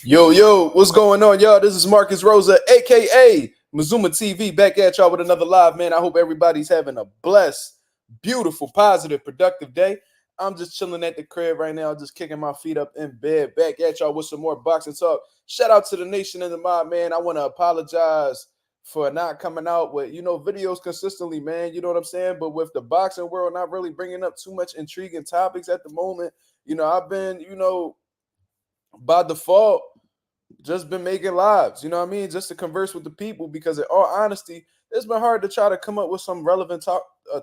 Yo, what's going on, y'all? This is Marcus Rosa, aka Mazuma TV, back at y'all with another live, man. I hope everybody's having a blessed, beautiful, positive, productive day. I'm just chilling at the crib right now, just kicking my feet up in bed, back at y'all with some more boxing talk. Shout out to the nation and the mob, man. I want to apologize for not coming out with, videos consistently, man. You know what I'm saying? But with the boxing world not really bringing up too much intriguing topics at the moment, I've been, by default, just been making lives, you know what I mean? Just to converse with the people because, in all honesty, it's been hard to try to come up with some relevant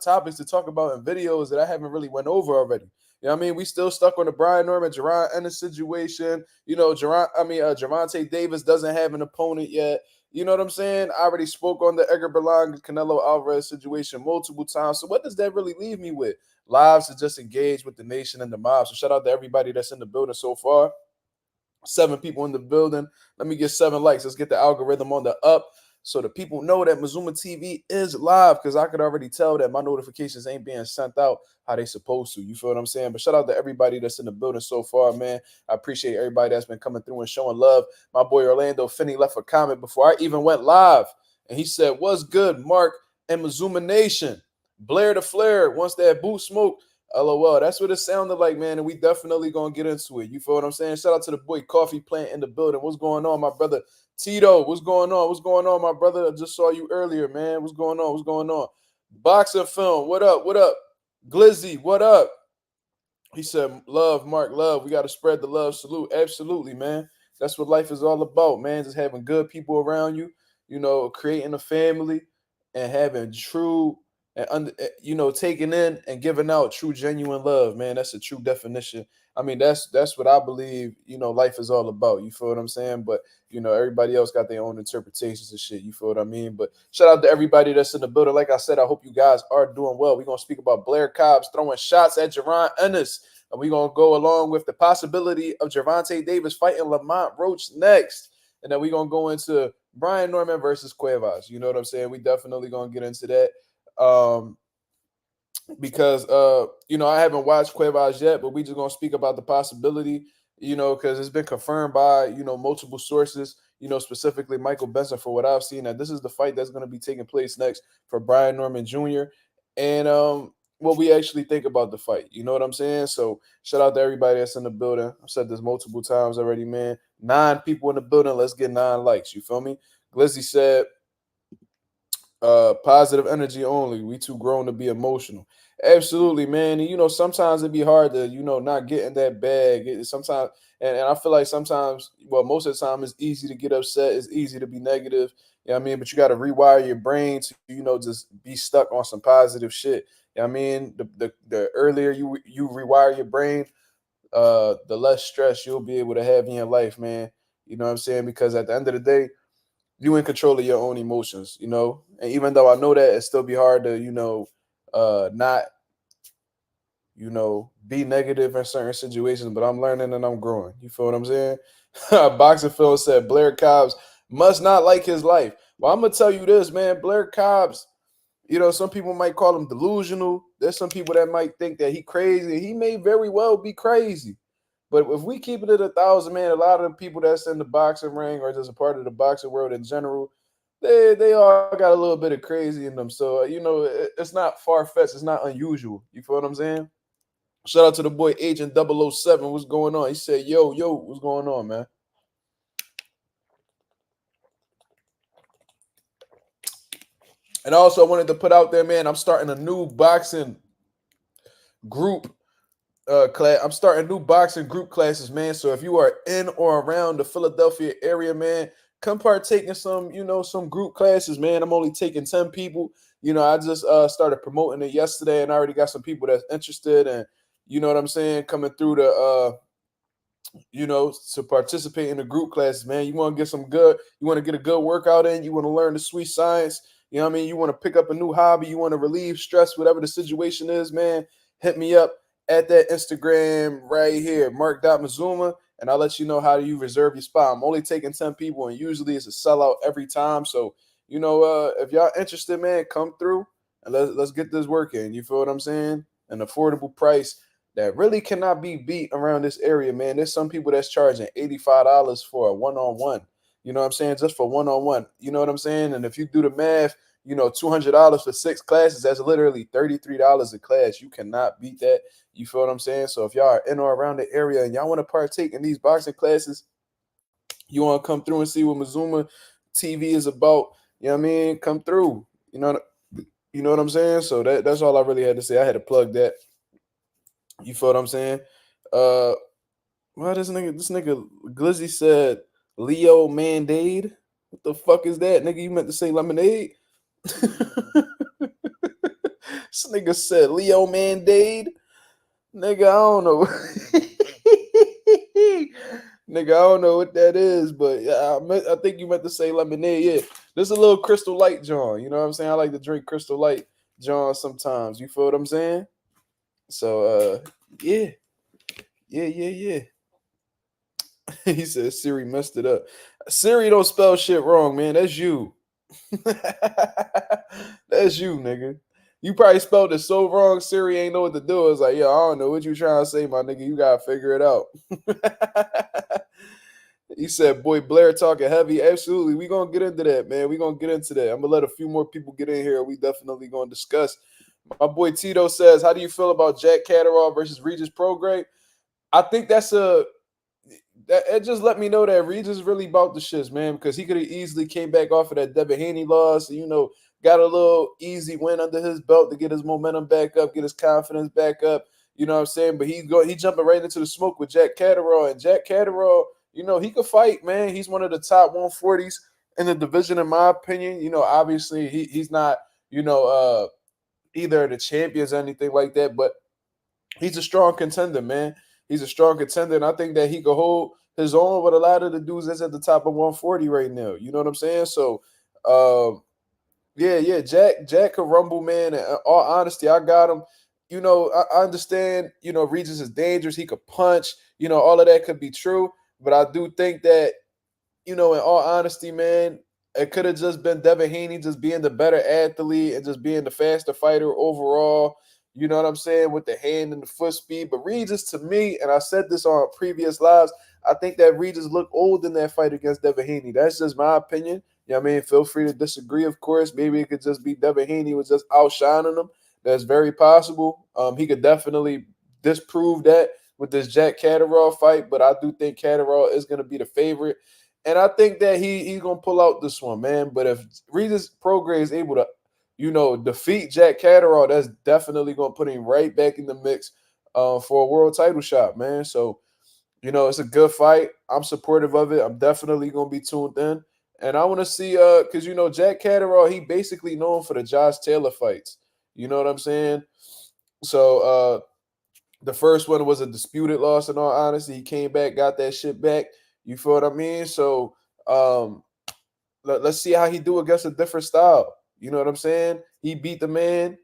topics to talk about in videos that I haven't really went over already. You know what I mean? We still stuck on the Brian Norman, Jaron Ennis situation. Gervonta Davis doesn't have an opponent yet. You know what I'm saying? I already spoke on the Edgar Berlanga, Canelo Alvarez situation multiple times. So what does that really leave me with? Lives to just engage with the nation and the mob. So shout out to everybody that's in the building so far. 7 people in the building. Let me get 7 likes. Let's get the algorithm on the up so the people know that Mazuma TV is live, because I could already tell that my notifications ain't being sent out how they supposed to. You feel what I'm saying? But shout out to everybody that's in the building so far, man. I appreciate everybody that's been coming through and showing love. My boy Orlando Finney left a comment before I even went live, and he said, "What's good, Mark and Mazuma Nation? Blair the Flair wants that boot smoke." LOL. That's what it sounded like, man. And we definitely gonna get into it. You feel what I'm saying? Shout out to the boy Coffee Plant in the building. What's going on, my brother Tito? What's going on? What's going on, my brother? I just saw you earlier, man. What's going on? What's going on? Boxing film. What up? What up? Glizzy, what up? He said, "Love, Mark, love. We got to spread the love. Salute." Absolutely, man. That's what life is all about, man. Just having good people around you, creating a family and having true and taking in and giving out true genuine love, man. That's a true definition. I mean, that's what I believe, life is all about. You feel what I'm saying? But everybody else got their own interpretations and shit. You feel what I mean? But shout out to everybody that's in the building. Like I said, I hope you guys are doing well. We're gonna speak about Blair Cobbs throwing shots at Jaron Ennis. And we're gonna go along with the possibility of Gervonta Davis fighting Lamont Roach next. And then we're gonna go into Brian Norman versus Cuevas. You know what I'm saying? We definitely gonna get into that. Because I haven't watched Cuevas yet, but we just gonna speak about the possibility, because it's been confirmed by multiple sources, specifically Michael Benson, for what I've seen, that this is the fight that's gonna be taking place next for Brian Norman Jr. And what we actually think about the fight. You know what I'm saying? So shout out to everybody that's in the building. I've said this multiple times already, man. 9 people in the building. Let's get 9 likes. You feel me? Glizzy said, positive energy only. We too grown to be emotional. Absolutely, man. And sometimes it'd be hard to, not get in that bag. Sometimes, and I feel like sometimes, well, most of the time, it's easy to get upset. It's easy to be negative. You know what I mean? But you got to rewire your brain to, just be stuck on some positive shit. You know what I mean? The earlier you rewire your brain, the less stress you'll be able to have in your life, man. You know what I'm saying? Because at the end of the day, you in control of your own emotions, And even though I know that, it still be hard to, not, be negative in certain situations, but I'm learning and I'm growing. You feel what I'm saying? Boxing Phil said Blair Cobbs must not like his life. Well, I'm gonna tell you this, man. Blair Cobbs, some people might call him delusional. There's some people that might think that he crazy. He may very well be crazy. But if we keep it at 1,000, man, a lot of the people that's in the boxing ring or just a part of the boxing world in general, they all got a little bit of crazy in them. So, it's not far-fetched. It's not unusual. You feel what I'm saying? Shout out to the boy Agent 007. What's going on? He said, yo, what's going on, man? And also, I wanted to put out there, man, I'm starting a new boxing group class. I'm starting new boxing group classes, man. So if you are in or around the Philadelphia area, man, come partake in some, some group classes, man. I'm only taking 10 people. I just started promoting it yesterday, and I already got some people that's interested, and you know what I'm saying, coming through to participate in the group classes, man. You want to get a good workout in, you want to learn the sweet science, you know what I mean? You want to pick up a new hobby, you want to relieve stress, whatever the situation is, man, hit me up at that Instagram right here, Mark.Mazuma, and I'll let you know how you reserve your spot. I'm only taking 10 people, and usually it's a sellout every time. So, if y'all interested, man, come through and let's get this work in. You feel what I'm saying? An affordable price. that really cannot be beat around this area, man. There's some people that's charging $85 for a one-on-one. You know what I'm saying? Just for one-on-one. You know what I'm saying? And if you do the math, $200 for 6 classes, that's literally $33 a class. You cannot beat that. You feel what I'm saying? So if y'all are in or around the area and y'all want to partake in these boxing classes, you want to come through and see what Mazuma TV is about, you know what I mean? Come through. You know what I'm saying? So that's all I really had to say. I had to plug that. You feel what I'm saying? Uh Well, this nigga Glizzy said Leo Mandade. What the fuck is that? Nigga, you meant to say lemonade? This nigga said Leo Mandade. Nigga, I don't know. Nigga, I don't know what that is, but yeah, I think you meant to say lemonade. Yeah, this is a little Crystal Light John. You know what I'm saying? I like to drink Crystal Light John sometimes. You feel what I'm saying? So, yeah, yeah. He said Siri messed it up. Siri don't spell shit wrong, man. That's you. That's you, nigga. You probably spelled it so wrong, Siri ain't know what to do. It's like, yo, I don't know what you trying to say, my nigga. You gotta figure it out. He said, boy, Blair talking heavy. Absolutely. We gonna get into that, man. We gonna get into that. I'm gonna let a few more people get in here. We definitely gonna discuss. My boy Tito says, how do you feel about Jack Catterall versus Regis Prograis? I think it just let me know that Regis really about the shits, man, because he could have easily came back off of that Devin Haney loss, got a little easy win under his belt to get his momentum back up, get his confidence back up. You know what I'm saying? But he jumping right into the smoke with Jack Catterall, and Jack Catterall, he could fight, man. He's one of the top 140s in the division, in my opinion. Obviously he's not, either the champions or anything like that, but he's a strong contender, man. He's a strong contender, and I think that he could hold his own with a lot of the dudes that's at the top of 140 right now. You know what I'm saying? So, yeah, Jack could rumble, man. In all honesty, I got him. I understand. Regis is dangerous. He could punch. All of that could be true, but I do think that in all honesty, man, it could have just been Devin Haney just being the better athlete and just being the faster fighter overall. You know what I'm saying? With the hand and the foot speed. But Regis, to me, and I said this on previous lives, I think that Regis looked old in that fight against Devin Haney. That's just my opinion. You know what I mean? Feel free to disagree, of course. Maybe it could just be Devin Haney was just outshining him. That's very possible. He could definitely disprove that with this Jack Catterall fight, but I do think Catterall is going to be the favorite. And I think that he's gonna pull out this one, man. But if Regis Prograis is able to, defeat Jack Catterall, that's definitely gonna put him right back in the mix for a world title shot, man. So, it's a good fight. I'm supportive of it. I'm definitely gonna be tuned in. And I want to see, because Jack Catterall, he basically known for the Josh Taylor fights. You know what I'm saying? So the first one was a disputed loss, in all honesty. He came back, got that shit back. You feel what I mean? So let's see how he do against a different style. You know what I'm saying? He beat the man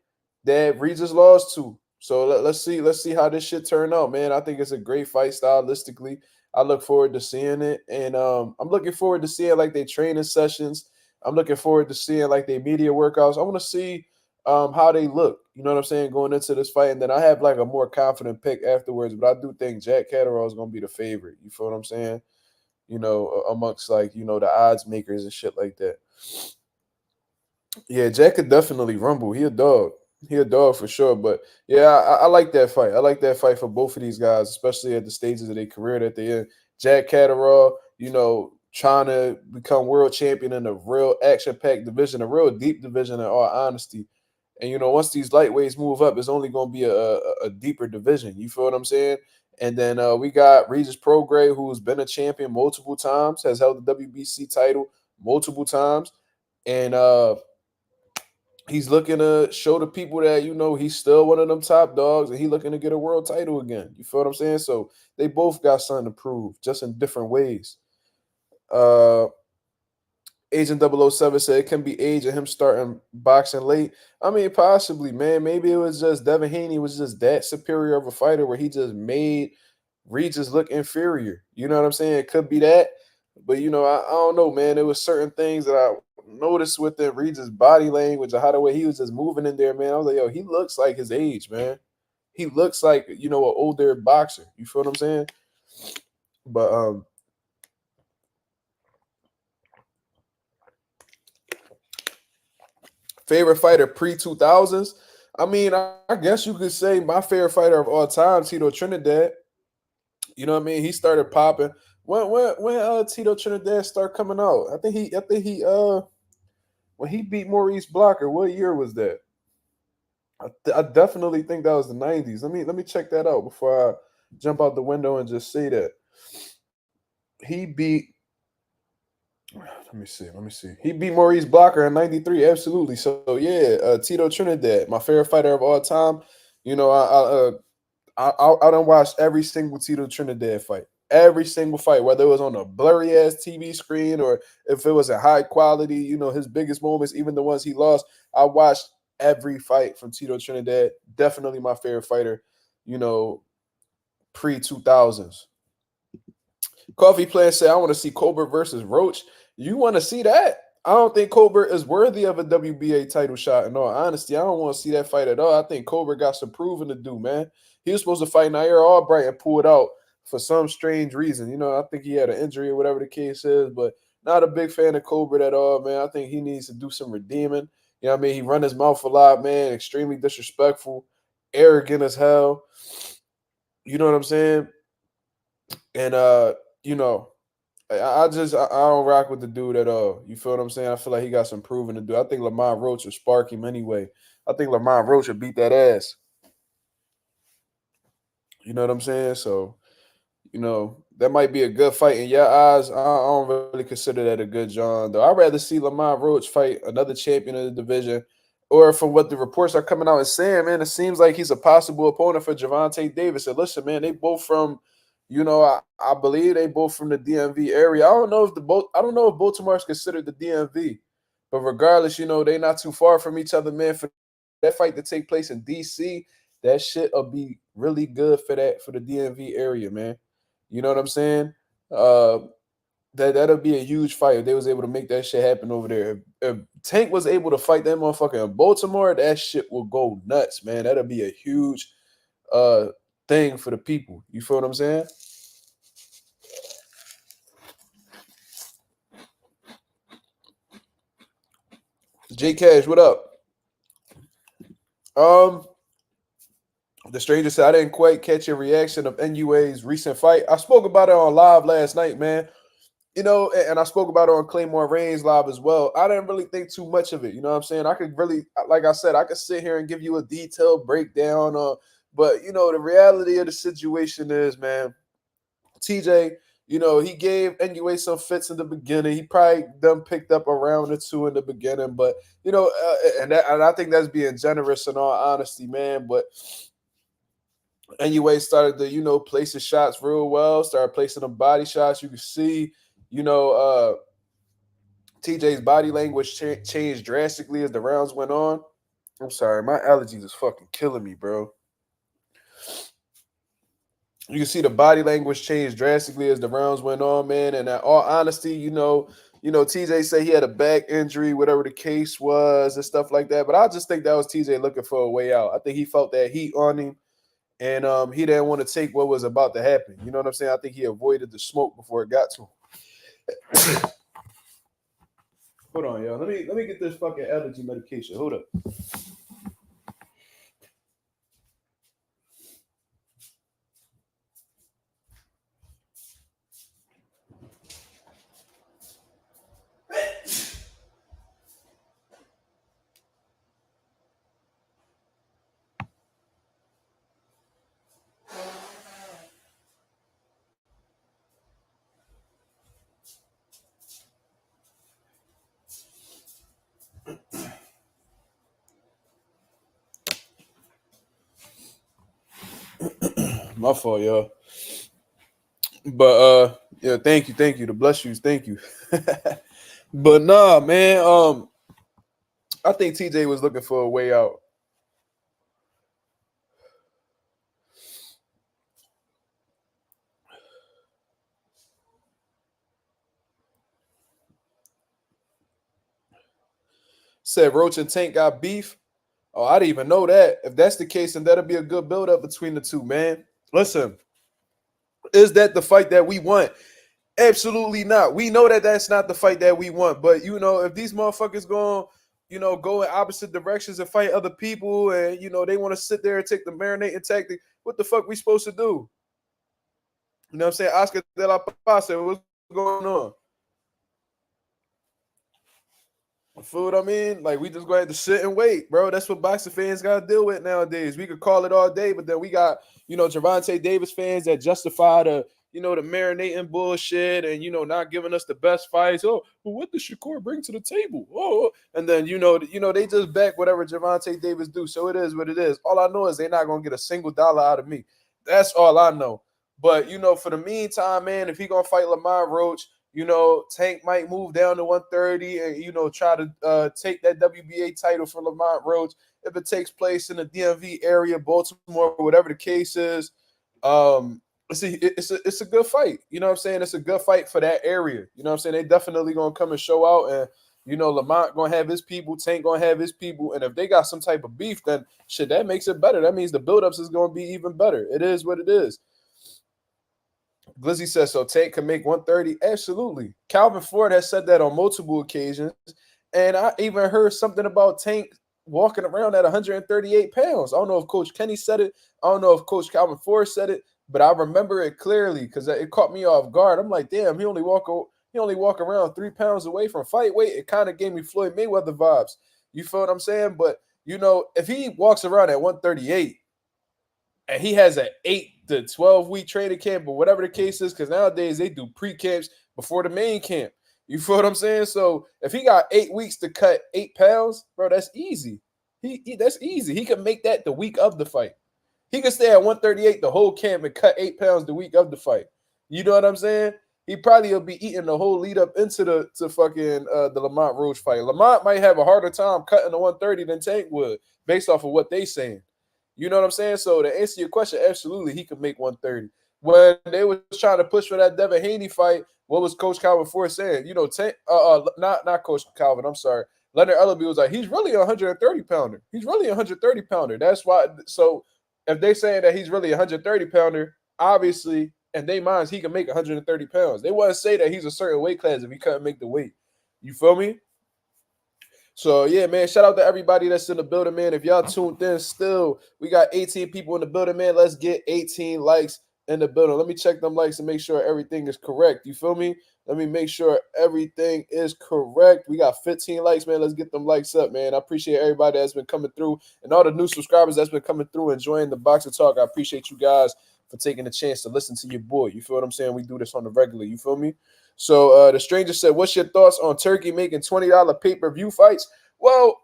that Regis lost to. So let's see how this shit turn out, man. I think it's a great fight stylistically. I look forward to seeing it, and I'm looking forward to seeing like their training sessions. I'm looking forward to seeing like their media workouts. I want to see how they look. You know what I'm saying, going into this fight, and then I have like a more confident pick afterwards. But I do think Jack Catterall is going to be the favorite. You feel what I'm saying? Amongst like, the odds makers and shit like that. Yeah, Jack could definitely rumble. He a dog. He a dog for sure. But yeah, I like that fight. I like that fight for both of these guys, especially at the stages of their career that they're in. Jack Catterall, trying to become world champion in a real action-packed division, a real deep division in all honesty. And once these lightweights move up, it's only going to be a deeper division. You feel what I'm saying? And then we got Regis Prograis, who's been a champion multiple times, has held the WBC title multiple times, and he's looking to show the people that he's still one of them top dogs, and he's looking to get a world title again. You feel what I'm saying? So they both got something to prove, just in different ways. Agent 007 said it can be age of him starting boxing late. I mean, possibly, man. Maybe it was just Devin Haney was just that superior of a fighter where he just made Regis look inferior. You know what I'm saying? It could be that. But, I don't know, man. There was certain things that I noticed within Regis' body language or how the way he was just moving in there, man. I was like, yo, he looks like his age, man. he looks like, you know, an older boxer. You feel what I'm saying? But favorite fighter pre-2000s. I mean, I guess you could say my favorite fighter of all time, Tito Trinidad. You know what I mean? He started popping. When Tito Trinidad started coming out? I think he when he beat Maurice Blocker, what year was that? I definitely think that was the 90s. Let me check that out before I jump out the window and just say that. He beat let me see. He beat Maurice Blocker in '93. Absolutely. So yeah, Tito Trinidad, my favorite fighter of all time. You know, I done watched every single Tito Trinidad fight. Every single fight, whether it was on a blurry ass TV screen or if it was a high quality, you know, his biggest moments, even the ones he lost, I watched every fight from Tito Trinidad. Definitely my favorite fighter, you know, pre-2000s. Coffee Plant said, I want to see Colbert versus Roach. You want to see that? I don't think Colbert is worthy of a WBA title shot. In all honesty, I don't want to see that fight at all. I think Colbert got some proving to do, man. He was supposed to fight Nair Albright and pull it out for some strange reason. You know, I think he had an injury or whatever the case is, but not a big fan of Colbert at all, man. I think he needs to do some redeeming. You know what I mean? He run his mouth a lot, man. Extremely disrespectful, arrogant as hell. You know what I'm saying? And you know, I don't rock with the dude at all. You feel what I'm saying? I feel like he got some proving to do. I think Lamont Roach will spark him anyway. I think Lamont Roach will beat that ass. You know what I'm saying? So, you know, that might be a good fight in your eyes. I don't really consider that a good John, though. I'd rather see Lamont Roach fight another champion of the division. Or from what the reports are coming out and saying, man, it seems like he's a possible opponent for Gervonta Davis. And listen, man, they both from, you know, I believe they both from the DMV area. I don't know if Baltimore is considered the DMV, but regardless, you know, they not too far from each other, man. For that fight to take place in DC, that shit will be really good for the DMV area, man. You know what I'm saying? Uh, that'll be a huge fight if they was able to make that shit happen over there. If Tank was able to fight that motherfucker in Baltimore, that shit will go nuts, man. That'll be a huge uh thing for the people. You feel what I'm saying? J Cash, what up? Um, the stranger said I didn't quite catch your reaction of NUA's recent fight. I spoke about it on live last night, man. You know, and I spoke about it on Claymore Reigns live as well. I didn't really think too much of it. You know what I'm saying? I could really, like I said, I could sit here and give you a detailed breakdown. But you know, the reality of the situation is, man, TJ, you know, he gave NUA some fits in the beginning. He probably done picked up a round or two in the beginning, but you know, and I think that's being generous in all honesty, man. But NUA started to, you know, place his shots real well. Started placing the body shots. You can see, you know, TJ's body language changed drastically as the rounds went on. I'm sorry, my allergies is fucking killing me, bro. You can see the body language change drastically as the rounds went on, man. And in all honesty, TJ said he had a back injury, whatever the case was, and stuff like that. But I just think that was TJ looking for a way out. I think he felt that heat on him, and he didn't want to take what was about to happen. You know what I'm saying? I think he avoided the smoke before it got to him. Hold on, y'all. Let me get this fucking allergy medication. Hold up. My fault, y'all. But yeah, thank you. The bless yous, thank you. But nah, man. I think TJ was looking for a way out. Said Roach and Tank got beef. Oh, I didn't even know that. If that's the case, then that'll be a good build up between the two, man. Listen, is that the fight that we want? Absolutely not. We know that that's not the fight that we want. But if these motherfuckers go in opposite directions and fight other people, and they want to sit there and take the marinating tactic, what the fuck we supposed to do? You know what I'm saying? Oscar de la Paz, what's going on? Food, I mean, like we just gonna have to sit and wait, bro. That's what boxing fans gotta deal with nowadays. We could call it all day, but then we got, Gervonta Davis fans that justify the marinating bullshit and not giving us the best fights. Oh, well, what does Shakur bring to the table? Oh, and then they just back whatever Gervonta Davis do. So it is what it is. All I know is they're not gonna get a single dollar out of me. That's all I know. But for the meantime, man, if he gonna fight Lamont Roach, Tank might move down to 130 and, try to take that WBA title from Lamont Roach if it takes place in the DMV area, Baltimore, whatever the case is. It's a good fight. You know what I'm saying? It's a good fight for that area. You know what I'm saying? They definitely going to come and show out, and, Lamont going to have his people, Tank going to have his people. And if they got some type of beef, then shit, that makes it better. That means the buildups is going to be even better. It is what it is. Glizzy says, so Tank can make 130? Absolutely. Calvin Ford has said that on multiple occasions. And I even heard something about Tank walking around at 138 pounds. I don't know if Coach Kenny said it. I don't know if Coach Calvin Ford said it, but I remember it clearly because it caught me off guard. I'm like, damn, he only walk around 3 pounds away from fight weight. It kind of gave me Floyd Mayweather vibes. You feel what I'm saying? But, if he walks around at 138, and he has an 8 to 12-week training camp or whatever the case is, because nowadays they do pre-camps before the main camp. You feel what I'm saying? So if he got 8 weeks to cut 8 pounds, bro, that's easy. That's easy. He can make that the week of the fight. He can stay at 138 the whole camp and cut 8 pounds the week of the fight. You know what I'm saying? He probably will be eating the whole lead up into the Lamont Roach fight. Lamont might have a harder time cutting the 130 than Tank would, based off of what they saying. You know what I'm saying? So to answer your question, absolutely, he could make 130. When they was trying to push for that Devin Haney fight, what was Coach Calvin Ford saying? Not Coach Calvin. I'm sorry. Leonard Ellaby was like, he's really a 130 pounder. He's really a 130 pounder. That's why. So if they saying that he's really a 130 pounder, obviously, in their minds, he can make 130 pounds. They wouldn't say that he's a certain weight class if he couldn't make the weight. You feel me? So, yeah, man, shout out to everybody that's in the building, man. If y'all tuned in still, we got 18 people in the building, man. Let's get 18 likes in the building. Let me check them likes and make sure everything is correct. You feel me? Let me make sure everything is correct. We got 15 likes, man. Let's get them likes up, man. I appreciate everybody that's been coming through and all the new subscribers that's been coming through enjoying the Boxer Talk. I appreciate you guys for taking the chance to listen to your boy. You feel what I'm saying? We do this on the regular. You feel me? So the stranger said, what's your thoughts on Turkey making $20 pay-per-view fights? Well,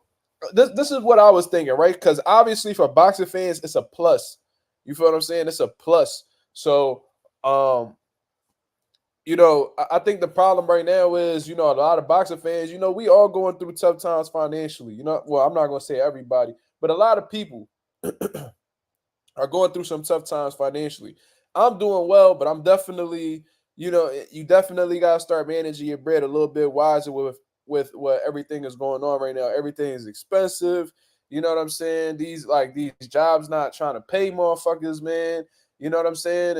this is what I was thinking, right? Because obviously for boxing fans, it's a plus. You feel what I'm saying? It's a plus. So, I think the problem right now is, a lot of boxing fans, we all going through tough times financially. Well, I'm not going to say everybody, but a lot of people are going through some tough times financially. I'm doing well, but I'm definitely, you definitely got to start managing your bread a little bit wiser with what everything is going on right now. Everything is expensive. You know what I'm saying? These jobs not trying to pay motherfuckers, man. You know what I'm saying?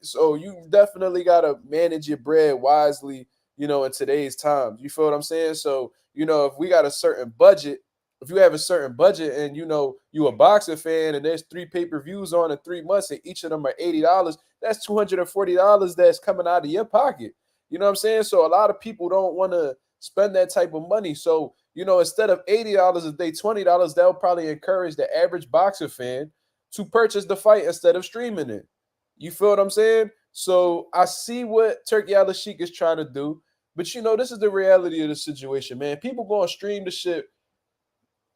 So you definitely got to manage your bread wisely, in today's times. You feel what I'm saying? So, if we got a certain budget, if you have a certain budget and, you a boxing fan and there's 3 pay-per-views on in 3 months and each of them are $80, that's $240 that's coming out of your pocket. You know what I'm saying? So a lot of people don't want to spend that type of money. So, instead of $80 a day, $20, that'll probably encourage the average boxer fan to purchase the fight instead of streaming it. You feel what I'm saying? So I see what Turkey Al-Sheikh is trying to do. But, this is the reality of the situation, man. People going to stream the shit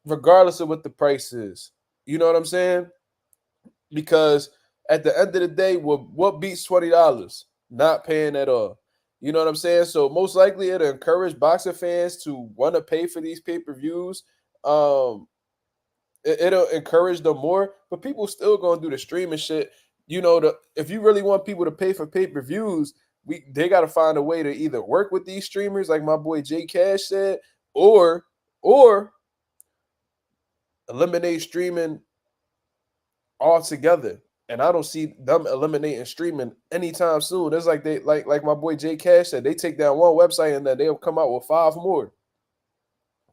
regardless of what the price is. You know what I'm saying? Because at the end of the day, what beats $20? Not paying at all. You know what I'm saying? So most likely it'll encourage boxer fans to want to pay for these pay-per-views. It'll encourage them more, but people still gonna do the streaming shit. If you really want people to pay for pay-per-views, they gotta find a way to either work with these streamers, like my boy Jay Cash said, or eliminate streaming altogether. And I don't see them eliminating streaming anytime soon. It's like they like my boy Jay Cash said, they take down one website and then they'll come out with 5 more.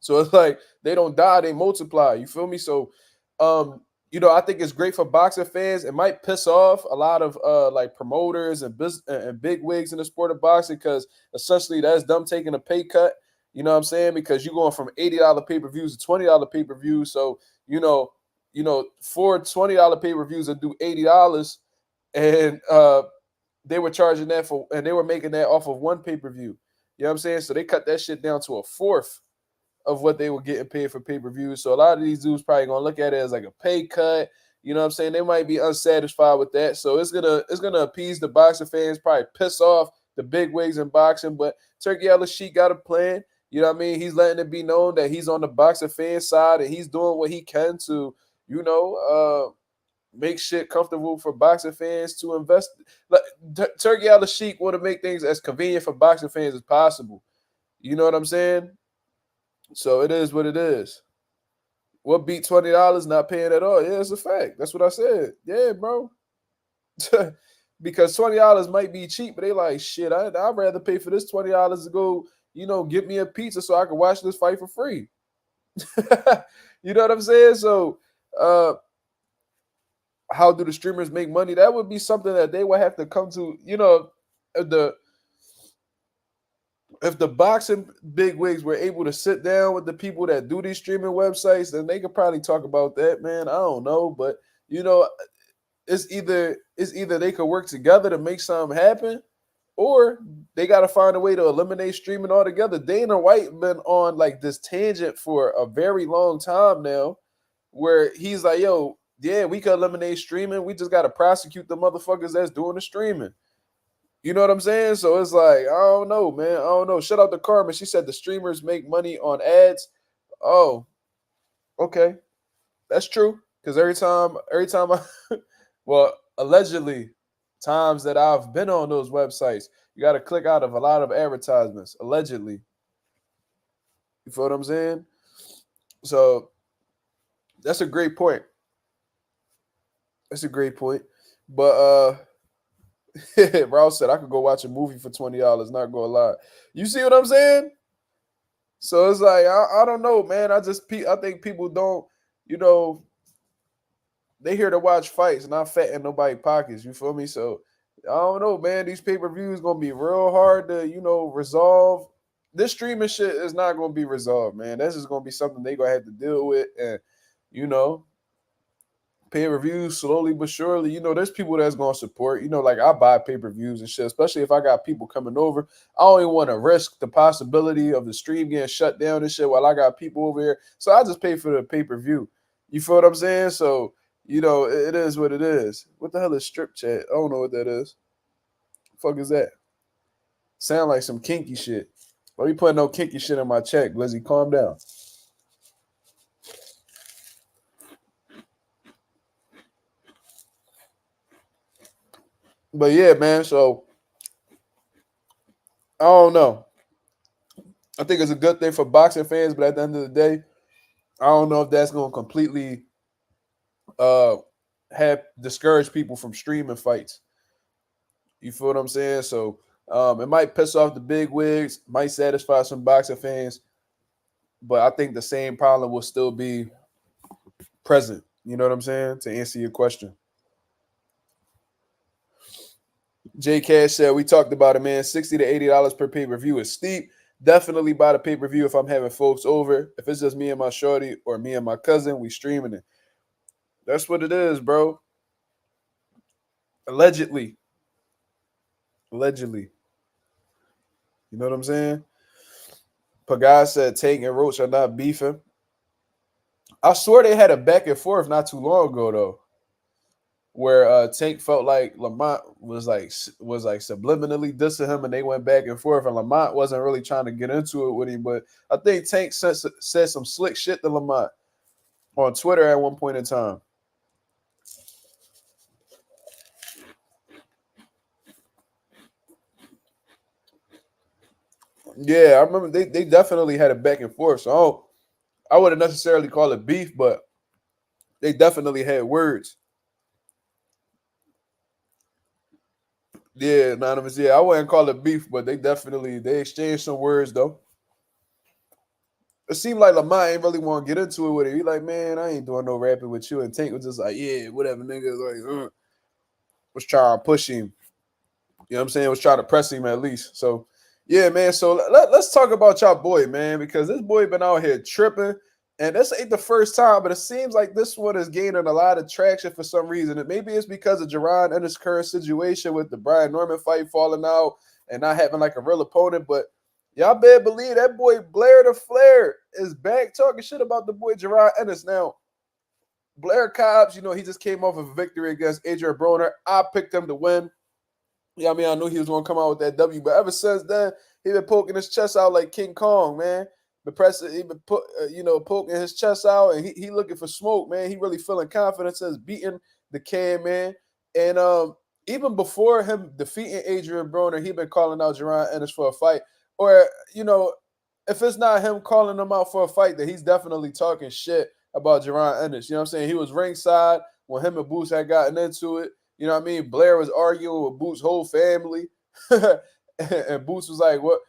So it's like they don't die, they multiply. You feel me? So I think it's great for boxing fans. It might piss off a lot of like promoters and big wigs in the sport of boxing, because essentially that's them taking a pay cut. You know what I'm saying? Because you're going from $80 pay-per-views to $20 pay-per-views. So, for $20 pay-per-views and do $80, and they were charging that for, and they were making that off of one pay-per-view. You know what I'm saying? So they cut that shit down to a fourth of what they were getting paid for pay-per-views. So a lot of these dudes probably gonna look at it as like a pay cut. You know what I'm saying? They might be unsatisfied with that. So it's gonna appease the boxing fans, probably piss off the big wigs in boxing. But Turkey Al-Sheikh got a plan. You know what I mean? He's letting it be known that he's on the boxing fan side and he's doing what he can to, make shit comfortable for boxing fans to invest. Like, Turkey Al-Sheikh want to make things as convenient for boxing fans as possible. You know what I'm saying? So it is what it is. What beat $20 not paying at all? Yeah, it's a fact. That's what I said. Yeah, bro. Because $20 might be cheap, but they like, shit, I'd rather pay for this $20 to go, get me a pizza so I can watch this fight for free. You know what I'm saying? So how do the streamers make money? That would be something that they would have to come to, if the boxing big wigs were able to sit down with the people that do these streaming websites, then they could probably talk about that, man. I don't know, but it's either they could work together to make something happen, or they got to find a way to eliminate streaming altogether. Dana White been on like this tangent for a very long time now, where he's like, yo, yeah, we could eliminate streaming. We just got to prosecute the motherfuckers that's doing the streaming. You know what I'm saying? So it's like, I don't know, man. I don't know. Shout out to Carmen. She said the streamers make money on ads. Oh, okay. That's true. Because every time well, allegedly, times that I've been on those websites, you got to click out of a lot of advertisements, allegedly. You feel what I'm saying? So that's a great point. That's a great point. But Rouse said I could go watch a movie for $20, not gonna lie. You see what I'm saying? So it's like I don't know, man. I think people don't, they here to watch fights, not fatten nobody's pockets. You feel me? So I don't know, man. These pay-per-views gonna be real hard to, resolve. This streaming shit is not gonna be resolved, man. This is gonna be something they gonna have to deal with, and pay-per-views slowly but surely. There's people that's gonna support. Like I buy pay-per-views and shit, especially if I got people coming over. I don't even want to risk the possibility of the stream getting shut down and shit while I got people over here. So I just pay for the pay-per-view. You feel what I'm saying? So, it is what it is. What the hell is strip chat? I don't know what that is. Fuck is that? Sound like some kinky shit. Let me put no kinky shit in my chat, Glizzy. Calm down. But yeah, man, so I don't know. I think it's a good thing for boxing fans, but at the end of the day, I don't know if that's going to completely have discourage people from streaming fights. You feel what I'm saying? So it might piss off the big wigs, might satisfy some boxing fans, but I think the same problem will still be present. You know what I'm saying? To answer your question. J Cash said, we talked about it, man. $60 to $80 per pay-per-view is steep. Definitely buy the pay-per-view if I'm having folks over. If it's just me and my shorty or me and my cousin, we streaming it. That's what it is, bro. Allegedly. You know what I'm saying? Prograis said Tank and Roach are not beefing. I swear they had a back and forth not too long ago, though, where Tank felt like Lamont was like subliminally dissing him, and they went back and forth, and Lamont wasn't really trying to get into it with him. But I think Tank said some slick shit to Lamont on Twitter at one point in time. Yeah, I remember they definitely had a back and forth. So I wouldn't necessarily call it beef, but They definitely had words. Yeah, anonymous. Yeah, I wouldn't call it beef, but they exchanged some words though. It seemed like Lamont ain't really want to get into it with it. He like, man, I ain't doing no rapping with you. And Tank was just like, yeah, whatever, nigga. Like, was trying to push him. You know what I'm saying? Was trying to press him at least. So, yeah, man. So let's talk about y'all boy, man, because this boy been out here tripping. And this ain't the first time, but it seems like this one is gaining a lot of traction for some reason. And maybe it's because of Jaron and his current situation with the Brian Norman fight falling out and not having like a real opponent. But y'all better believe that boy Blair the Flair is back talking shit about the boy Jaron Ennis. Now, Blair Cobbs, he just came off of a victory against Adrian Broner. I picked him to win. Yeah, I mean, I knew he was going to come out with that W, but ever since then, he been poking his chest out like King Kong, man. The press, he been poking his chest out, and he looking for smoke, man. He really feeling confident since beating the Can, man. And even before him defeating Adrian Broner, he been calling out Jaron Ennis for a fight. Or, if it's not him calling him out for a fight, then he's definitely talking shit about Jaron Ennis. You know what I'm saying? He was ringside when him and Boots had gotten into it. You know what I mean? Blair was arguing with Boots' whole family. And Boots was like, what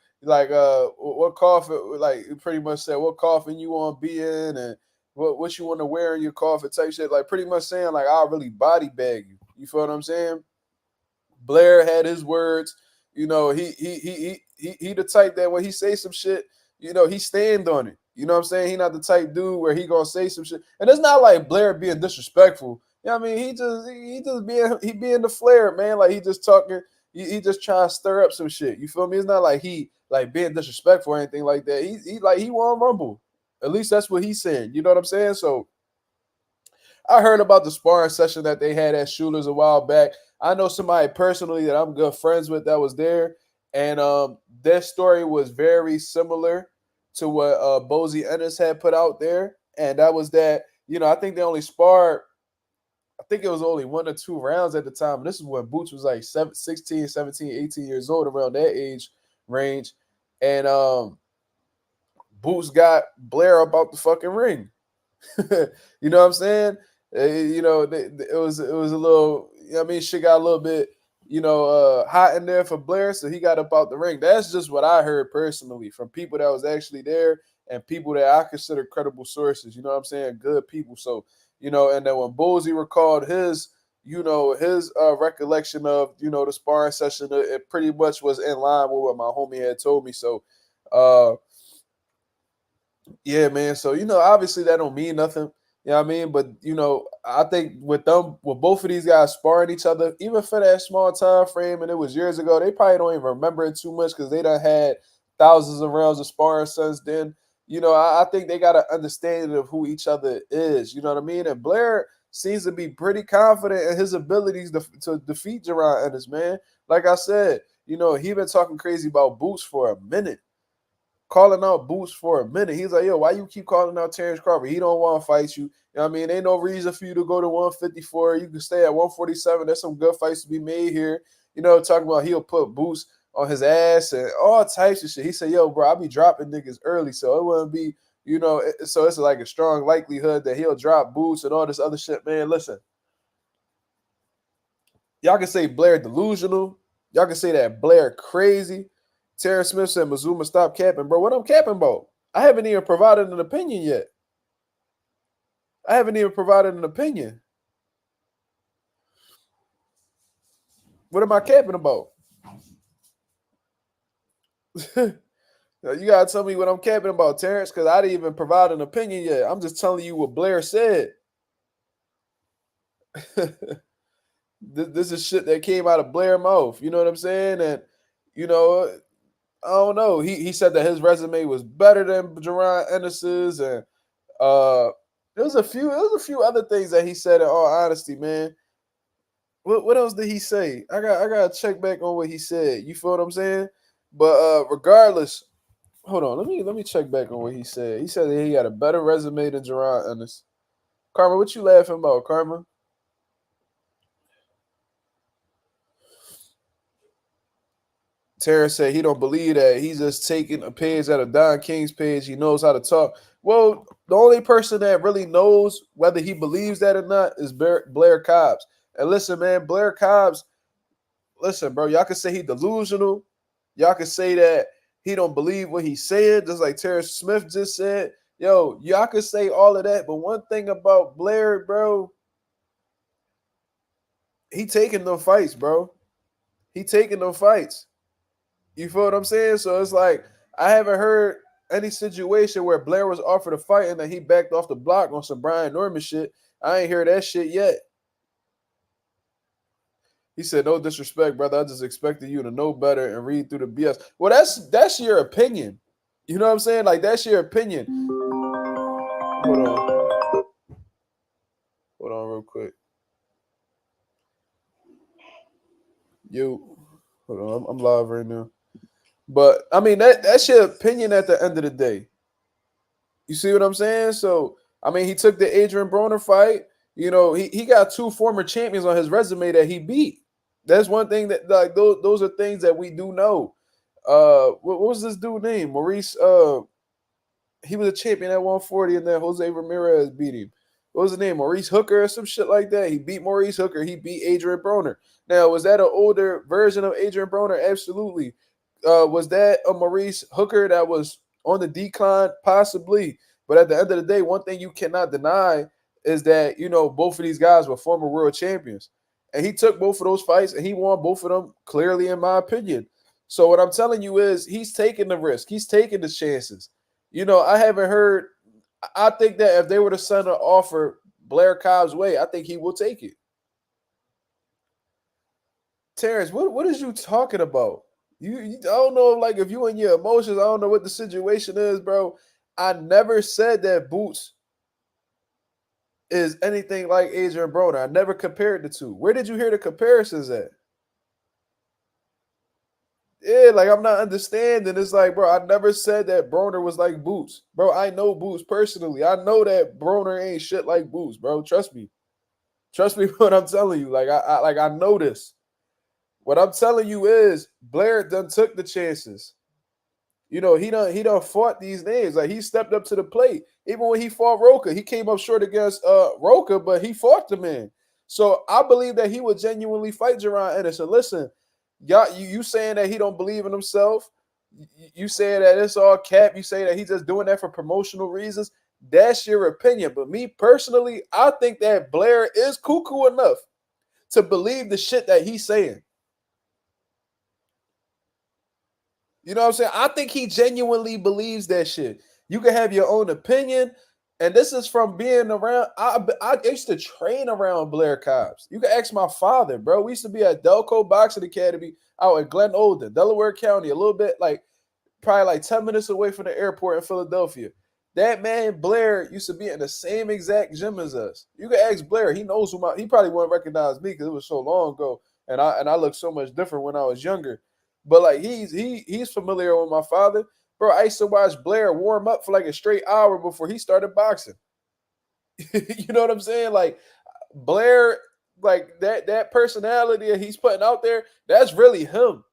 coffin, like pretty much said, what coffin you want to be in and what you want to wear in your coffin type shit. Like pretty much saying like, I'll really body bag you. You feel what I'm saying? Blair had his words. He the type that when he say some shit, he stand on it. You know what I'm saying? He not the type dude where he gonna say some shit. And it's not like Blair being disrespectful. You know what I mean? He being the Flair, man. Like he just talking, he just trying to stir up some shit. You feel me? It's not like he like being disrespectful or anything like that. He won't rumble. At least that's what he's saying. You know what I'm saying? So I heard about the sparring session that they had at Shooters a while back. I know somebody personally that I'm good friends with that was there, and their story was very similar to what Bozy Ennis had put out there, and that was that I think they only sparred. I think it was only 1 or 2 rounds at the time. And this is when Boots was like 16, 17, 18 years old, around that age range, and Boots got Blair up out the fucking ring. You know what I'm saying? It was a little. Shit got a little bit, hot in there for Blair, so he got up out the ring. That's just what I heard personally from people that was actually there and people that I consider credible sources. You know what I'm saying? Good people. So and then when Bozy recalled his, recollection of the sparring session, it pretty much was in line with what my homie had told me. So, yeah, man. So, obviously that don't mean nothing. You know what I mean? But, I think with both of these guys sparring each other, even for that small time frame, and it was years ago, they probably don't even remember it too much because they done had thousands of rounds of sparring since then. I think they got an understanding of who each other is. You know what I mean? And Blair seems to be pretty confident in his abilities to defeat Jaron Ennis, man. Like I said, he been talking crazy about Boots for a minute. Calling out Boots for a minute. He's like, yo, why you keep calling out Terrence Crawford? He don't want to fight you. You know what I mean? Ain't no reason for you to go to 154. You can stay at 147. There's some good fights to be made here. Talking about he'll put Boots on his ass and all types of shit. He said, yo, bro, I'll be dropping niggas early, so it wouldn't be, so it's like a strong likelihood that he'll drop Boots and all this other shit. Man, listen. Y'all can say Blair delusional. Y'all can say that Blair crazy. Terrence Smith said, Mazuma, stop capping, bro. What I'm capping about? I haven't even provided an opinion yet. What am I capping about? You gotta tell me what I'm capping about, Terrence, because I didn't even provide an opinion yet. I'm just telling you what Blair said. This is shit that came out of Blair's mouth. You know what I'm saying? And I don't know. He said that his resume was better than Jaron Ennis's, and there was a few other things that he said. In all honesty, man, what else did he say? I gotta check back on what he said. You feel what I'm saying? But regardless, hold on. Let me check back on what he said. He said that he had a better resume than Jaron Ennis. Karma, what you laughing about, Karma? Terrence said he don't believe that. He's just taking a page out of Don King's page. He knows how to talk. Well, the only person that really knows whether he believes that or not is Blair Cobbs. And listen, man, Blair Cobbs, listen, bro, y'all can say he delusional. Y'all can say that he don't believe what he's saying, just like Terrence Smith just said. Yo, y'all can say all of that, but one thing about Blair, bro, he taking them fights, bro. He taking them fights. You feel what I'm saying? So it's like I haven't heard any situation where Blair was offered a fight and then he backed off the block on some Brian Norman shit. I ain't heard that shit yet. He said, "No disrespect, brother. I just expected you to know better and read through the BS." Well, that's your opinion. You know what I'm saying? Like that's your opinion. Hold on. Hold on real quick. Hold on. I'm live right now. But I mean that's your opinion at the end of the day. You see what I'm saying? So I mean he took the Adrian Broner fight. You know, he got 2 former champions on his resume that he beat. That's one thing that like those are things that we do know. What was this dude name? Maurice he was a champion at 140 and then Jose Ramirez beat him. What was his name? Maurice Hooker or some shit like that. He beat Maurice Hooker. He beat Adrian Broner. Now, was that an older version of Adrian Broner? Absolutely. Was that a Maurice Hooker that was on the decline? Possibly. But at the end of the day, one thing you cannot deny is that, you know, both of these guys were former world champions. And he took both of those fights and he won both of them clearly, in my opinion. So what I'm telling you is he's taking the risk. He's taking the chances. You know, I haven't heard. I think that if they were to send an offer Blair Cobb's way, I think he will take it. Terrence, what is you talking about? I don't know, like if you and your emotions, I don't know what the situation is, bro. I never said that Boots is anything like Adrian Broner. I never compared the two. Where did you hear the comparisons at? Yeah, like I'm not understanding. It's like, bro, I never said that Broner was like Boots. Bro, I know Boots personally. I know that Broner ain't shit like Boots, bro. Trust me. Trust me what I'm telling you. Like I know this. What I'm telling you is Blair done took the chances. You know, he done fought these names. Like he stepped up to the plate. Even when he fought Roca, he came up short against Roca, but he fought the man. So I believe that he would genuinely fight Jaron Ennis. And listen, y'all, you saying that he don't believe in himself. You saying that it's all cap. You say that he's just doing that for promotional reasons. That's your opinion. But me personally, I think that Blair is cuckoo enough to believe the shit that he's saying. You know what I'm saying? I think he genuinely believes that shit. You can have your own opinion. And this is from being around. I used to train around Blair Cobbs. You can ask my father, bro. We used to be at Delco Boxing Academy out in Glen Olden, Delaware County, a little bit like probably like 10 minutes away from the airport in Philadelphia. That man Blair used to be in the same exact gym as us. You can ask Blair. He knows who he probably wouldn't recognize me because it was so long ago. And I looked so much different when I was younger. But like he's familiar with my father. Bro, I used to watch Blair warm up for like a straight hour before he started boxing. You know what I'm saying? Like Blair, like that personality that he's putting out there, that's really him.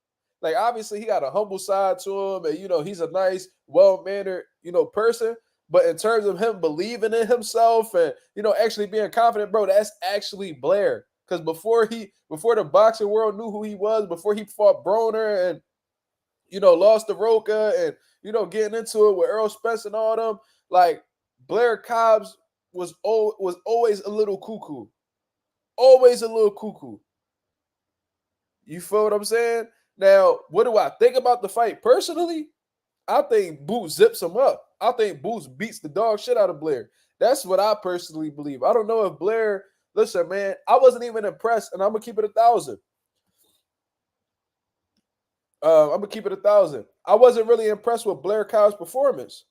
Like obviously he got a humble side to him, and you know he's a nice, well-mannered, person. But in terms of him believing in himself and actually being confident, bro, that's actually Blair. Because before the boxing world knew who he was, before he fought Broner and lost to Roca and getting into it with Earl Spence and all them, like Blair Cobbs was always a little cuckoo. Always a little cuckoo. You feel what I'm saying? Now, what do I think about the fight personally? I think Boots zips him up. I think Boots beats the dog shit out of Blair. That's what I personally believe. I don't know if Blair, listen, man, I wasn't even impressed, and I'm going to keep it 1,000. I'm going to keep it 1,000. I wasn't really impressed with Blair Cobb's performance.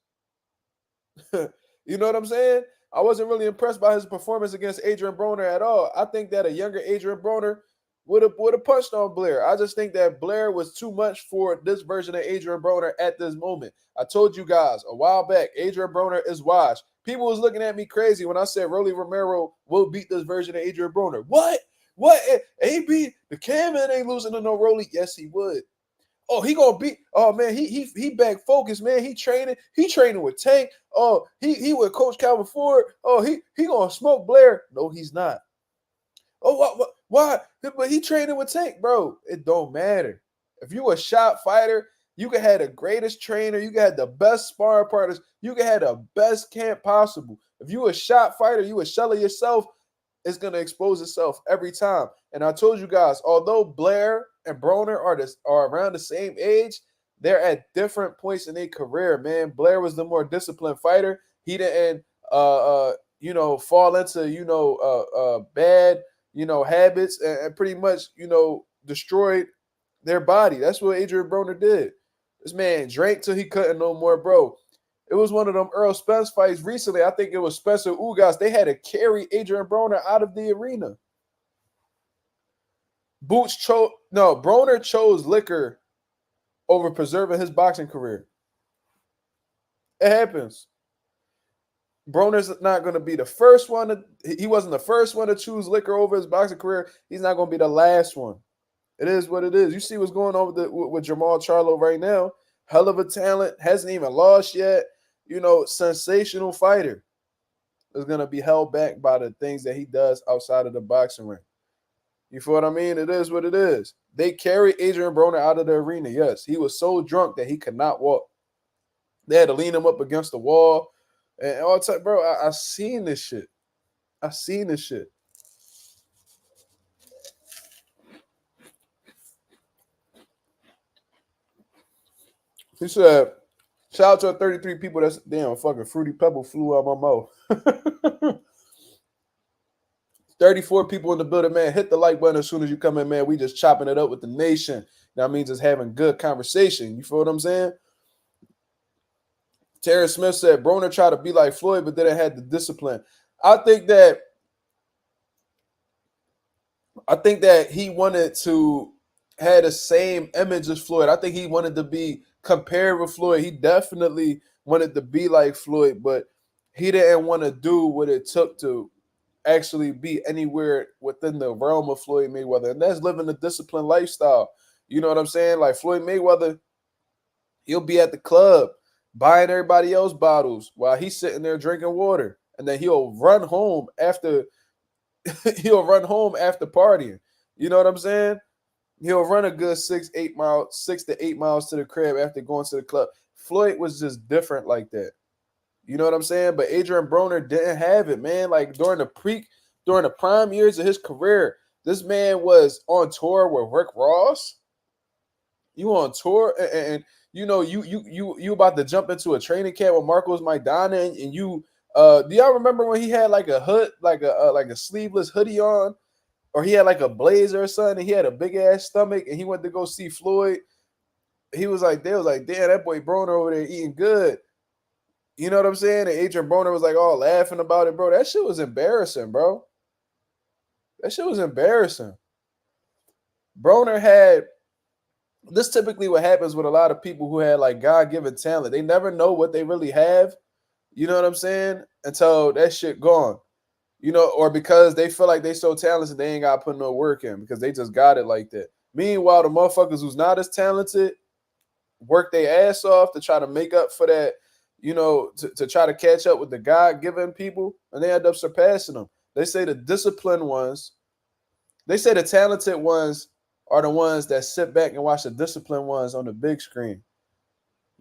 You know what I'm saying? I wasn't really impressed by his performance against Adrian Broner at all. I think that a younger Adrian Broner would have punched on Blair. I just think that Blair was too much for this version of Adrian Broner at this moment. I told you guys a while back, Adrian Broner is washed. People was looking at me crazy when I said Rolly Romero will beat this version of Adrian Broner. What? AB, the Camman ain't losing to no Rolly. Yes, he would. Oh, he gonna beat. Oh man, he back focused, man. He training with Tank. Oh, he with Coach Calvin Ford. Oh, he gonna smoke Blair. No, he's not. Oh, why? But he training with Tank, bro. It don't matter. If you a shot fighter, you can have the greatest trainer. You can have the best sparring partners. You can have the best camp possible. If you a shot fighter, you a shell of yourself. It's gonna expose itself every time. And I told you guys, although Blair and Broner are around the same age, they're at different points in their career. Man, Blair was the more disciplined fighter. He didn't, fall into bad habits and pretty much destroyed their body. That's what Adrian Broner did. This man drank till he couldn't no more, bro. It was one of them Earl Spence fights recently. I think it was Spencer Ugas. They had to carry Adrian Broner out of the arena. Broner chose liquor over preserving his boxing career. It happens. Broner's not going to be the first one. He wasn't the first one to choose liquor over his boxing career. He's not going to be the last one. It is what it is. You see what's going on with Jamal Charlo right now. Hell of a talent. Hasn't even lost yet. Sensational fighter is going to be held back by the things that he does outside of the boxing ring. You feel what I mean? It is what it is. They carried Adrian Broner out of the arena. Yes, he was so drunk that he could not walk. They had to lean him up against the wall. And all the time, bro, I seen this shit. He said, shout out to 33 people. That's damn fucking Fruity Pebble flew out my mouth. 34 people in the building, man. Hit the like button as soon as you come in, man. We just chopping it up with the nation. That means just having good conversation. You feel what I'm saying? Terrence Smith said Broner tried to be like Floyd, but didn't have the discipline. I think that he wanted to have the same image as Floyd. I think he wanted to be compared with Floyd. He definitely wanted to be like Floyd, but he didn't want to do what it took to actually be anywhere within the realm of Floyd Mayweather. And that's living a disciplined lifestyle. You know what I'm saying? Like Floyd Mayweather, he'll be at the club buying everybody else bottles while he's sitting there drinking water. And then he'll run home after partying. You know what I'm saying? He'll run a good 6 to 8 miles to the crib after going to the club. Floyd was just different like that. You know what I'm saying? But Adrian Broner didn't have it, man. Like during the prime years of his career, this man was on tour with Rick Ross. You on tour and you about to jump into a training camp with Marcos Maidana and you do y'all remember when he had like a hood, like a sleeveless hoodie on, or he had like a blazer or something, and he had a big ass stomach and he went to go see Floyd? They was like, damn, that boy Broner over there eating good. You know what I'm saying? And Adrian Broner was like all laughing about it, bro. That shit was embarrassing, bro. That shit was embarrassing. Broner had this typically what happens with a lot of people who had like God-given talent. They never know what they really have. You know what I'm saying? Until that shit gone. Or because they feel like they so talented, they ain't got to put no work in because they just got it like that. Meanwhile, the motherfuckers who's not as talented work their ass off to try to make up for that, to try to catch up with the God-given people, and they end up surpassing them. They say the disciplined ones, they say the talented ones are the ones that sit back and watch the disciplined ones on the big screen.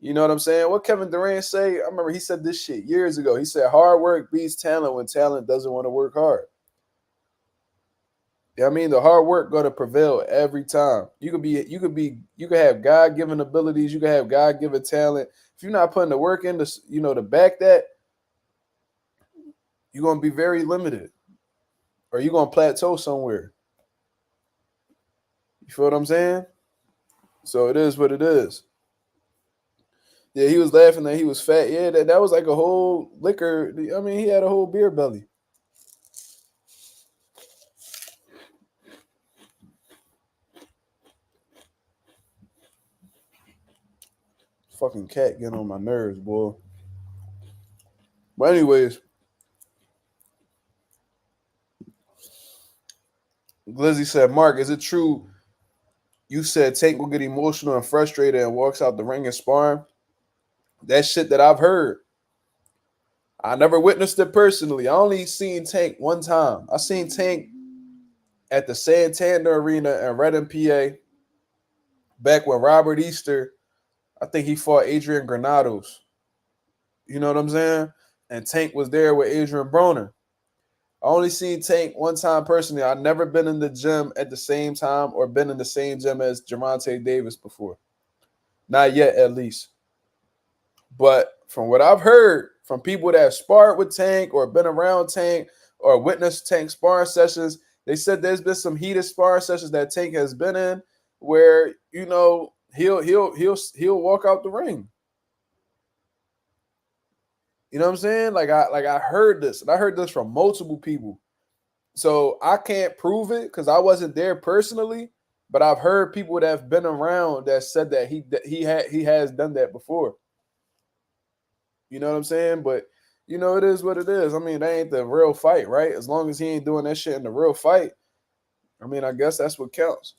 You know what I'm saying? What Kevin Durant say? I remember he said this shit years ago. He said hard work beats talent when talent doesn't want to work hard. I mean, the hard work going to prevail every time. You could have God-given abilities. You can have God-given talent. If you're not putting the work in to back that, you're going to be very limited, or you're going to plateau somewhere. You feel what I'm saying? So it is what it is. Yeah, he was laughing that he was fat. Yeah, that was like a whole liquor. I mean, he had a whole beer belly. Fucking cat getting on my nerves, boy. But anyways, Glizzy said, Mark, is it true You said Tank will get emotional and frustrated and walks out the ring and sparring. That shit that I've heard. I never witnessed it personally. I only seen Tank one time. I seen Tank at the Santander Arena in Reading, PA, back when Robert Easter, I think he fought Adrian Granados. You know what I'm saying? And Tank was there with Adrian Broner. I only seen Tank one time personally. I've never been in the gym at the same time or been in the same gym as Gervonta Davis before. Not yet, at least. But from what I've heard from people that have sparred with Tank or been around Tank or witnessed Tank sparring sessions, they said there's been some heated sparring sessions that Tank has been in where, you know, he'll walk out the ring. You know what I'm saying? I heard this, and I heard this from multiple people. So I can't prove it because I wasn't there personally, but I've heard people that have been around that said that he has done that before. You know what I'm saying? But you know, it is what it is. I mean, that ain't the real fight, right? As long as he ain't doing that shit in the real fight, I mean, I guess that's what counts.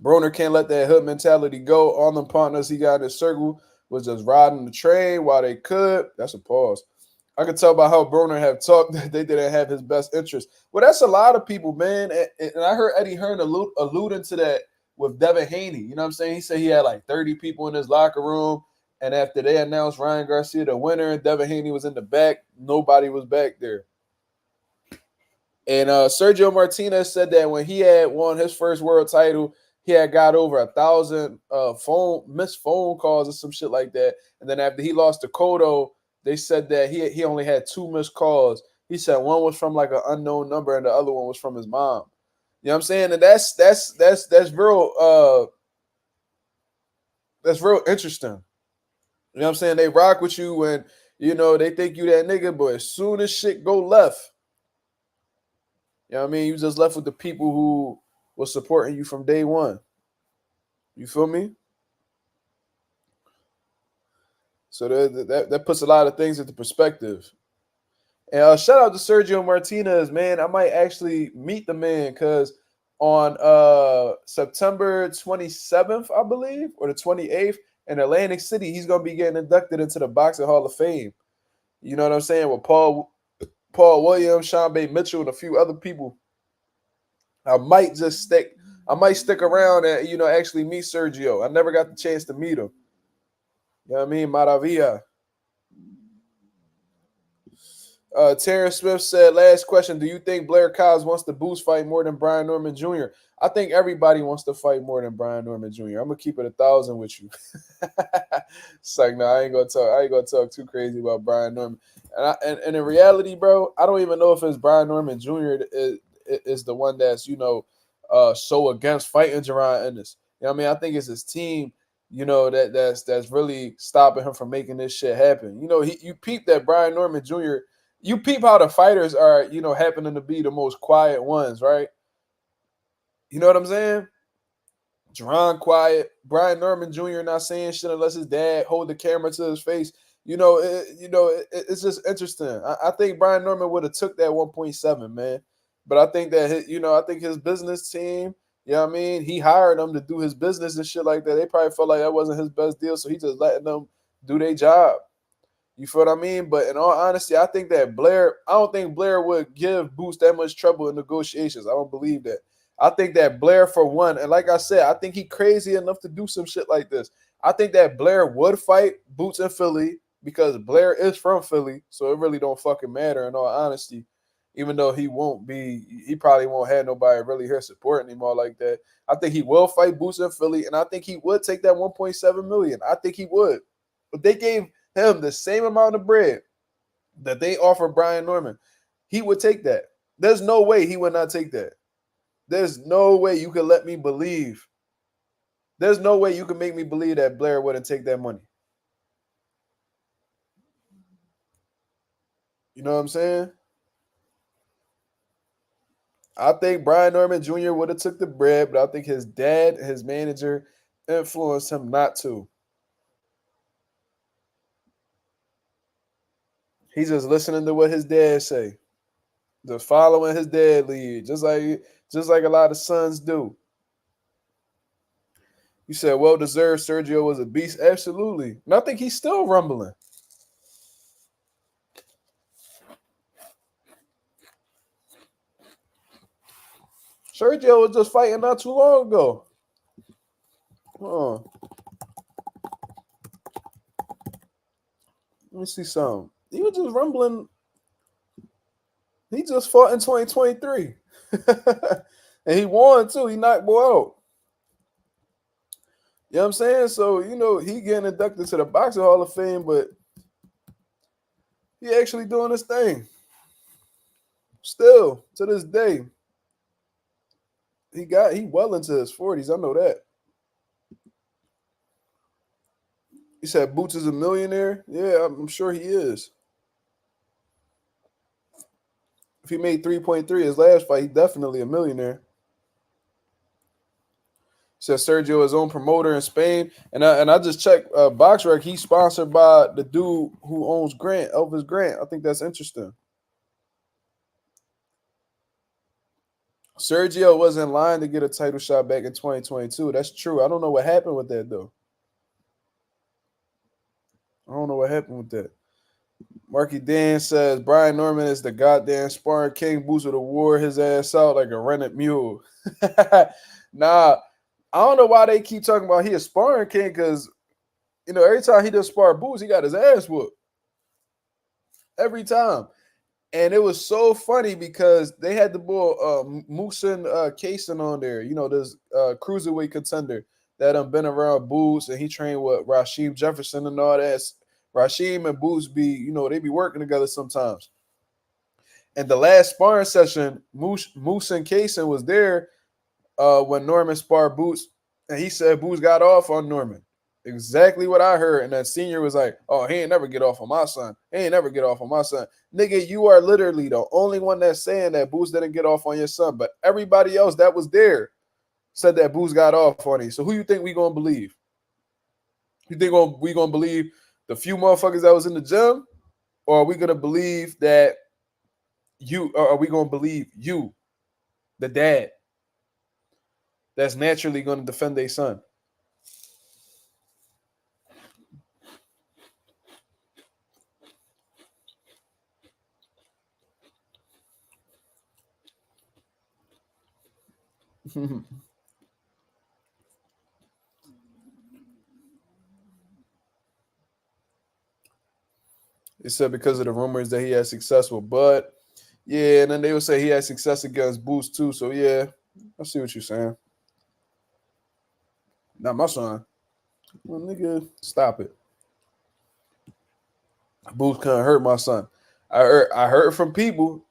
Broner can't let that hood mentality go. All them partners he got in his circle was just riding the train while they could. That's a pause. I can tell by how Broner have talked that they didn't have his best interest. Well, that's a lot of people, man. And I heard Eddie Hearn alluding to that with Devin Haney. You know what I'm saying? He said he had like 30 people in his locker room. And after they announced Ryan Garcia the winner, Devin Haney was in the back. Nobody was back there. And Sergio Martinez said that when he had won his first world title, he had got over 1,000 missed phone calls or some shit like that. And then after he lost to Cotto, they said that he only had 2 missed calls. He said one was from like an unknown number and the other one was from his mom. You know what I'm saying? And that's real interesting. You know what I'm saying? They rock with you when you know they think you that nigga, but as soon as shit go left, you know what I mean? You just left with the people who was supporting you from day one. You feel me? So that puts a lot of things into perspective. And shout out to Sergio Martinez, man. I might actually meet the man because on September 27th, I believe, or the 28th, in Atlantic City, he's gonna be getting inducted into the Boxing Hall of Fame. You know what I'm saying? With Paul Williams, Sean Bay Mitchell, and a few other people. I might just stick. I might stick around and actually meet Sergio. I never got the chance to meet him. You know what I mean? Maravilla. Terrence Smith said, last question. Do you think Blair Cobbs wants to boost fight more than Brian Norman Jr.? I think everybody wants to fight more than Brian Norman Jr. I'm gonna keep it 1,000 with you. It's like, no, I ain't gonna talk. I ain't gonna talk too crazy about Brian Norman. And in reality, bro, I don't even know if it's Brian Norman Jr. is the one that's so against fighting Jaron Ennis. You know what I mean? I think it's his team. That's really stopping him from making this shit happen. You peep that Brian Norman Jr. You peep how the fighters are, happening to be the most quiet ones, right? You know what I'm saying? Jaron quiet, Brian Norman Jr. not saying shit unless his dad hold the camera to his face. It's just interesting. I think Brian Norman would have took that 1.7, man. But I think that I think his business team, you know what I mean? He hired them to do his business and shit like that. They probably felt like that wasn't his best deal, so he just letting them do their job. You feel what I mean? But in all honesty, I don't think Blair would give Boots that much trouble in negotiations. I don't believe that. I think that Blair, for one, and like I said, I think he crazy enough to do some shit like this. I think that Blair would fight Boots in Philly because Blair is from Philly, so it really don't fucking matter in all honesty. Even though he probably won't have nobody really here supporting him all like that. I think he will fight Boots in Philly, and I think he would take that 1.7 million. I think he would. But they gave him the same amount of bread that they offer Brian Norman, he would take that. There's no way he would not take that. There's no way you can let me believe. There's no way you can make me believe that Blair wouldn't take that money. You know what I'm saying? I think Brian Norman Jr. would have took the bread, but I think his dad, his manager, influenced him not to. He's just listening to what his dad say, just following his dad lead, just like a lot of sons do. You said, well deserved. Sergio was a beast. Absolutely. And I think he's still rumbling. Sergio was just fighting not too long ago. Let me see something. He was just rumbling. He just fought in 2023. And he won too. He knocked boy out. You know what I'm saying? So, he getting inducted to the Boxing Hall of Fame, but he actually doing his thing. Still, to this day. He well into his 40s. I know that. He said Boots is a millionaire. Yeah, I'm sure he is. If he made 3.3 his last fight, he's definitely a millionaire. Says Sergio, his own promoter in Spain, and I just checked BoxRec. He's sponsored by the dude who owns Grant, Elvis Grant. I think that's interesting. Sergio was in line to get a title shot back in 2022. That's true. I don't know what happened with that though. I don't know what happened with that. Marky Dan says Brian Norman is the goddamn sparring king. Boots would have wore his ass out like a rented mule. Nah. I don't know why they keep talking about he a sparring king because, every time he does spar Boots, he got his ass whooped. Every time. And it was so funny because they had the boy Moosin Kaysen on there, this cruiserweight contender that been around Boots, and he trained with Rasheem Jefferson and all that. Rasheem and Boots they be working together sometimes. And the last sparring session, Moosin Kaysen was there when Norman sparred Boots, and he said Boots got off on Norman. Exactly what I heard. And that senior was like, oh, he ain't never get off on my son. He ain't never get off on my son. Nigga, you are literally the only one that's saying that Boots didn't get off on your son. But everybody else that was there said that Boots got off on him. So who you think we going to believe? You think we going to believe the few motherfuckers that was in the gym? Or are we going to believe that are we going to believe you, the dad, that's naturally going to defend their son? It said because of the rumors that he had successful, but yeah, and then they would say he had success against Boots too. So yeah, I see what you're saying. Not my son. Well, nigga, stop it. Boots couldn't hurt my son. I heard from people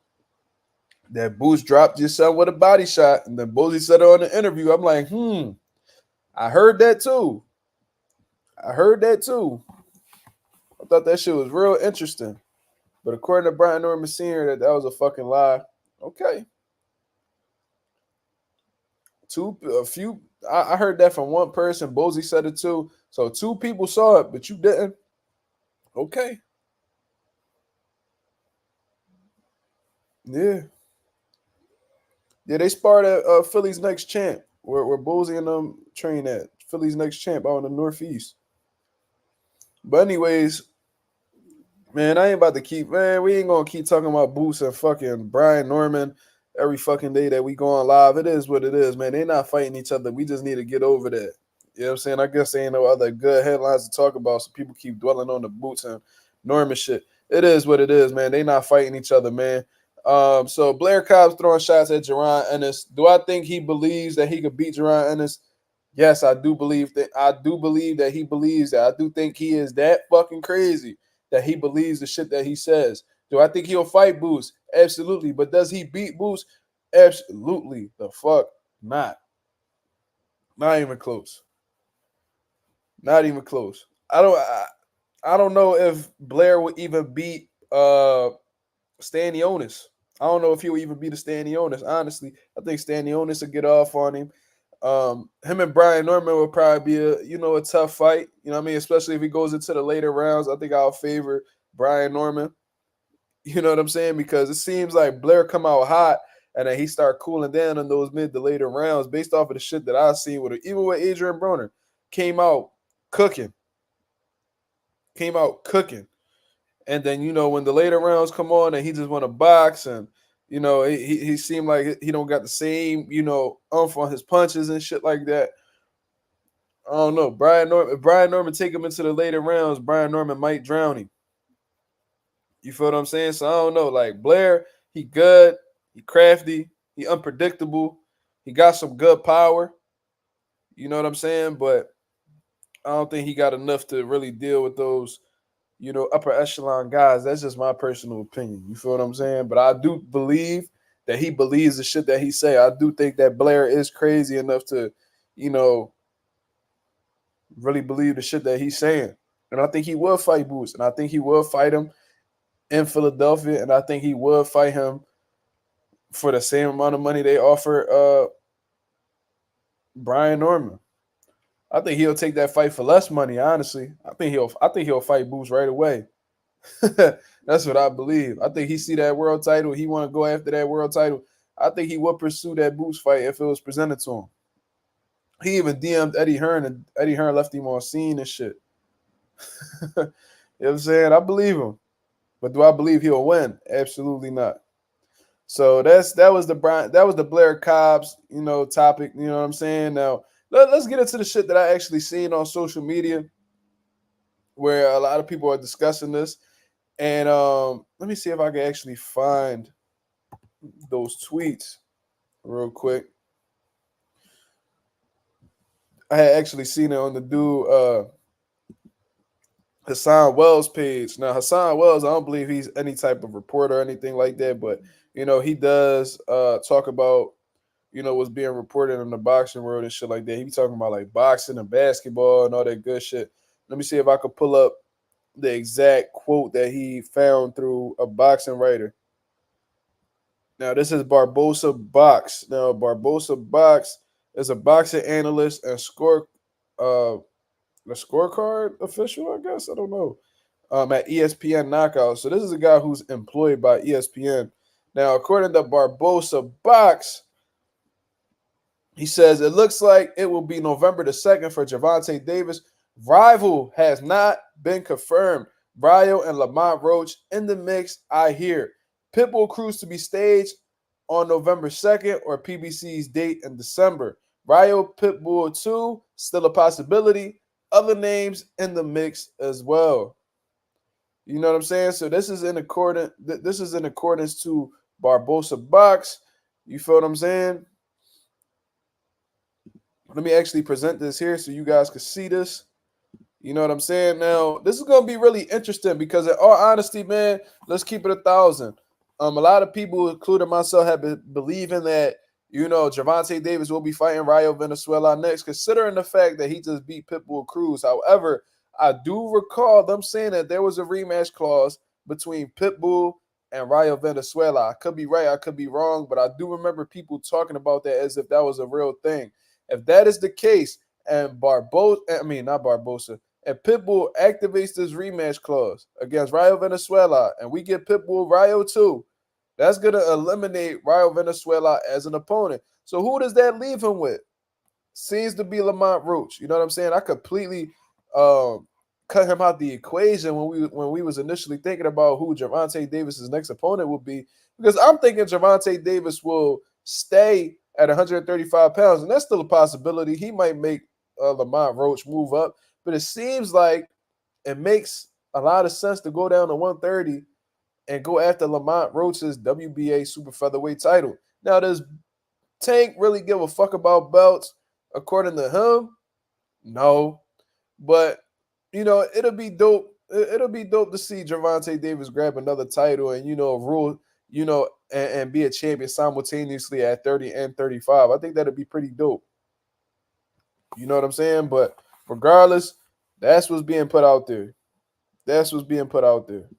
that Boots dropped your son with a body shot, and then Boozy said it on the interview. I'm like, I heard that too. I thought that shit was real interesting. But according to Brian Norman Sr., that was a fucking lie. Okay. I heard that from one person. Bozy said it too. So 2 people saw it, but you didn't. Okay. Yeah. Yeah, they sparred at Philly's Next Champ, where Bozy and them train at. Philly's Next Champ out in the Northeast. But anyways, man, I ain't about to we ain't gonna keep talking about Boots and fucking Brian Norman every fucking day that we go on live. It is what it is, man. They're not fighting each other. We just need to get over that. You know what I'm saying? I guess there ain't no other good headlines to talk about, so people keep dwelling on the Boots and Norman shit. It is what it is, man. They not fighting each other, man. So Blair Cobbs throwing shots at Jaron Ennis. Do I think he believes that he could beat Jaron Ennis? Yes, I do believe that. I do believe that he believes that. I do think he is that fucking crazy that he believes the shit that he says. Do I think he'll fight Boots? Absolutely. But does he beat Boots? Absolutely. The fuck not. Not even close. Not even close. I don't know if Blair would even beat Stanionis. I don't know if he'll even be the Stanionis. Honestly, I think Stanionis will get off on him. Him and Brian Norman will probably be a tough fight. You know what I mean? Especially if he goes into the later rounds. I think I'll favor Brian Norman. You know what I'm saying? Because it seems like Blair come out hot and then he start cooling down in those mid to later rounds based off of the shit that I've seen with it. Even with Adrian Broner, came out cooking. Came out cooking. And then, when the later rounds come on and he just want to box and, he seemed like he don't got the same, umph on his punches and shit like that. I don't know. If Brian Norman take him into the later rounds, Brian Norman might drown him. You feel what I'm saying? So I don't know. Like Blair, he good, he crafty, he unpredictable, he got some good power. You know what I'm saying? But I don't think he got enough to really deal with those, upper echelon guys. That's just my personal opinion. You feel what I'm saying? But I do believe that he believes the shit that he say. I do think that Blair is crazy enough to, really believe the shit that he's saying. And I think he will fight Boots. And I think he will fight him in Philadelphia. And I think he will fight him for the same amount of money they offer Brian Norman. I think he'll take that fight for less money, honestly. I think he'll fight Boots right away. That's what I believe. I think he see that world title. He want to go after that world title. I think he would pursue that Boots fight if it was presented to him. He even DM'd Eddie Hearn, and Eddie Hearn left him on scene and shit. You know what I'm saying? I believe him. But do I believe he'll win? Absolutely not. So that was the Blair Cobbs, topic. You know what I'm saying? Now let's get into the shit that I actually seen on social media, where a lot of people are discussing this. And let me see if I can actually find those tweets real quick. I had actually seen it on the dude Hassan Wells page. Now Hassan Wells, I don't believe he's any type of reporter or anything like that, but he does talk about what's being reported in the boxing world and shit like that. He be talking about like boxing and basketball and all that good shit. Let me see if I could pull up the exact quote that he found through a boxing writer. Now, this is Barbosa Box. Now, Barbosa Box is a boxing analyst and a scorecard official, I guess. I don't know. At ESPN Knockout. So this is a guy who's employed by ESPN. Now, according to Barbosa Box, he says it looks like it will be November the 2nd for Gervonta Davis. Rival has not been confirmed. Rayo and Lamont Roach in the mix, I hear. Pitbull Cruise to be staged on November 2nd or PBC's date in December. Rayo Pitbull 2, still a possibility. Other names in the mix as well. You know what I'm saying? So this is in accordance to Barbosa Box. You feel what I'm saying? Let me actually present this here so you guys can see this. You know what I'm saying? Now, this is going to be really interesting because in all honesty, man, let's keep it 1,000. A lot of people, including myself, have been believing that, Gervonta Davis will be fighting Rayo Venezuela next, considering the fact that he just beat Pitbull Cruz. However, I do recall them saying that there was a rematch clause between Pitbull and Rayo Venezuela. I could be right, I could be wrong, but I do remember people talking about that as if that was a real thing. If that is the case, and not Barbosa, and Pitbull activates this rematch clause against Rayo Venezuela, and we get Pitbull Rayo too, that's going to eliminate Rayo Venezuela as an opponent. So who does that leave him with? Seems to be Lamont Roach. You know what I'm saying? I completely cut him out the equation when we was initially thinking about who Gervonta Davis's next opponent would be, because I'm thinking Gervonta Davis will stay at 135 pounds, and that's still a possibility. He might make Lamont Roach move up, but it seems like it makes a lot of sense to go down to 130 and go after Lamont Roach's WBA super featherweight title. Now, does Tank really give a fuck about belts? According to him, no. But, it'll be dope. It'll be dope to see Gervonta Davis grab another title and, rule, and be a champion simultaneously at 30 and 35. I think that'd be pretty dope. You know what I'm saying? But regardless, that's what's being put out there. That's what's being put out there.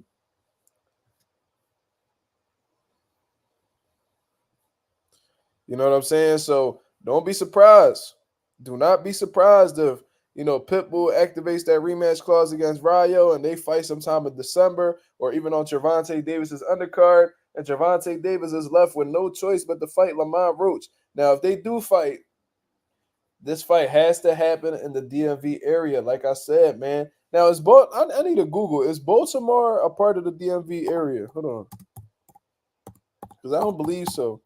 You know what I'm saying? So don't be surprised. Do not be surprised if Pitbull activates that rematch clause against Rayo and they fight sometime in December or even on Gervonta Davis's undercard, and Gervonta Davis is left with no choice but to fight Lamont Roach. Now, if they do fight, this fight has to happen in the DMV area, like I said, man. Now, I need to Google. Is Baltimore a part of the DMV area? Hold on. Because I don't believe so.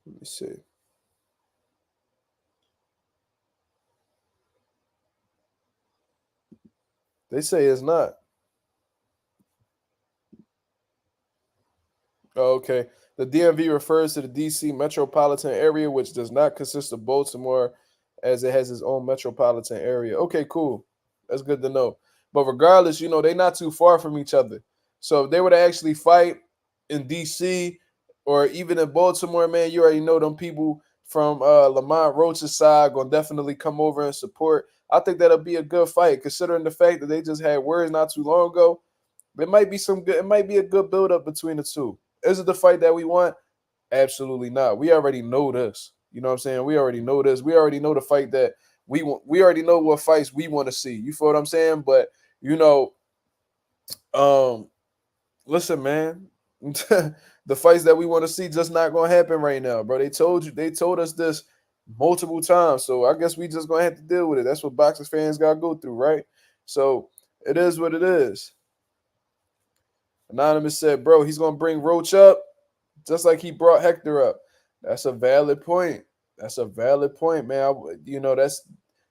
Let me see. They say it's not. Oh, okay. The DMV refers to the DC metropolitan area, which does not consist of Baltimore, as it has its own metropolitan area. Okay, cool. That's good to know. But regardless, they're not too far from each other. So if they were to actually fight in DC or even in Baltimore, man, you already know them people from Lamont Roach's side gonna definitely come over and support. I think that'll be a good fight, considering the fact that they just had words not too long ago. It might be some good. It might be a good build up between the two. Is it the fight that we want? Absolutely not. We already know this. You know what I'm saying? We already know this. We already know the fight that we want. We already know what fights we want to see. You feel what I'm saying? But um, listen, man. The fights that we want to see just not gonna happen right now, bro. They told us this multiple times. So I guess we just gonna have to deal with it. That's what boxing fans gotta go through, right? So it is what it is. Anonymous said, bro, he's gonna bring Roach up just like he brought Hector up. That's a valid point. That's a valid point, man.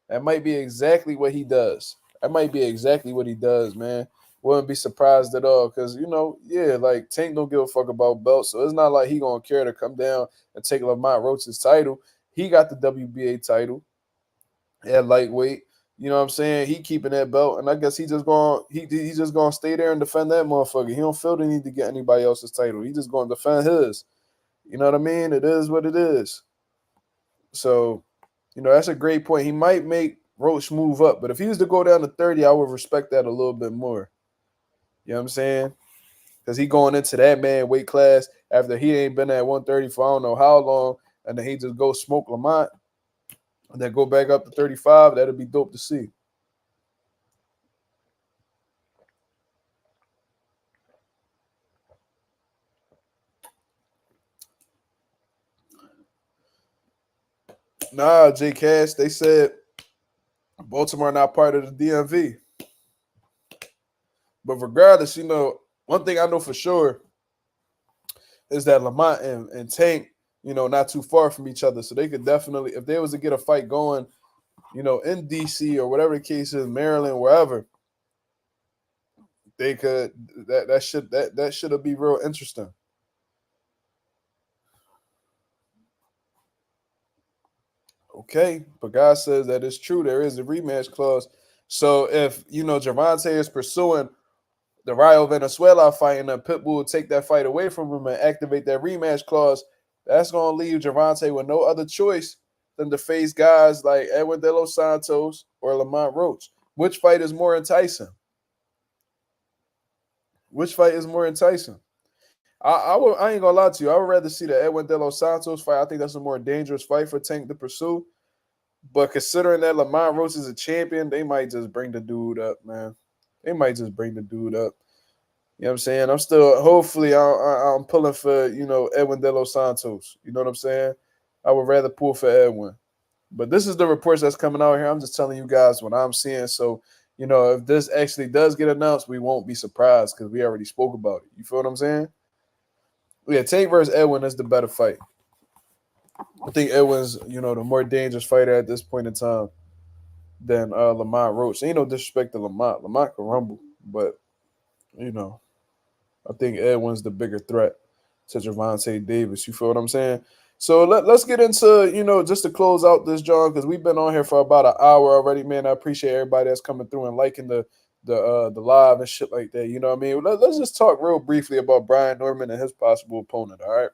That might be exactly what he does. That might be exactly what he does, man. Wouldn't be surprised at all, because like Tank don't give a fuck about belts, so it's not like he gonna care to come down and take Lamont Roach's title. He got the WBA title at lightweight. You know what I'm saying? He keeping that belt, and I guess he's just gonna stay there and defend that motherfucker. He don't feel the need to get anybody else's title. He just gonna defend his. You know what I mean? It is what it is. So, that's a great point. He might make Roach move up, but if he was to go down to 30, I would respect that a little bit more. You know what I'm saying? Because he going into that man weight class after he ain't been at 130 for I don't know how long, and then he just go smoke Lamont and then go back up to 35. That'd be dope to see. Nah, J Cash, they said Baltimore not part of the DMV. But regardless, one thing I know for sure is that Lamont and Tank, not too far from each other. So they could definitely, if they was to get a fight going, in DC or whatever the case is, Maryland, wherever, they could that should be real interesting. Okay, but God says that it's true. There is a rematch clause. So if Gervonta is pursuing the Rayo Venezuela fight and then Pitbull will take that fight away from him and activate that rematch clause, that's gonna leave Gervonta with no other choice than to face guys like Edwin De Los Santos or Lamont Roach. Which fight is more enticing? Which fight is more enticing? I ain't gonna lie to you. I would rather see the Edwin De Los Santos fight. I think that's a more dangerous fight for Tank to pursue. But considering that Lamont Roach is a champion, they might just bring the dude up, man. They might just bring the dude up. You know what I'm saying? I'm still, hopefully, I'm pulling for, Edwin De Los Santos. You know what I'm saying? I would rather pull for Edwin. But this is the reports that's coming out here. I'm just telling you guys what I'm seeing. So, if this actually does get announced, we won't be surprised because we already spoke about it. You feel what I'm saying? Yeah, Tank versus Edwin is the better fight. I think Edwin's, the more dangerous fighter at this point in time than Lamont Roach. Ain't no disrespect to Lamont. Lamont can rumble, but you know, I think Edwin's the bigger threat to Gervonta Davis. You feel what I'm saying? So let's get into, just to close out this, John, because we've been on here for about an hour already, man. I appreciate everybody that's coming through and liking the live and shit like that. You know what I mean? Let's just talk real briefly about Brian Norman and his possible opponent, all right?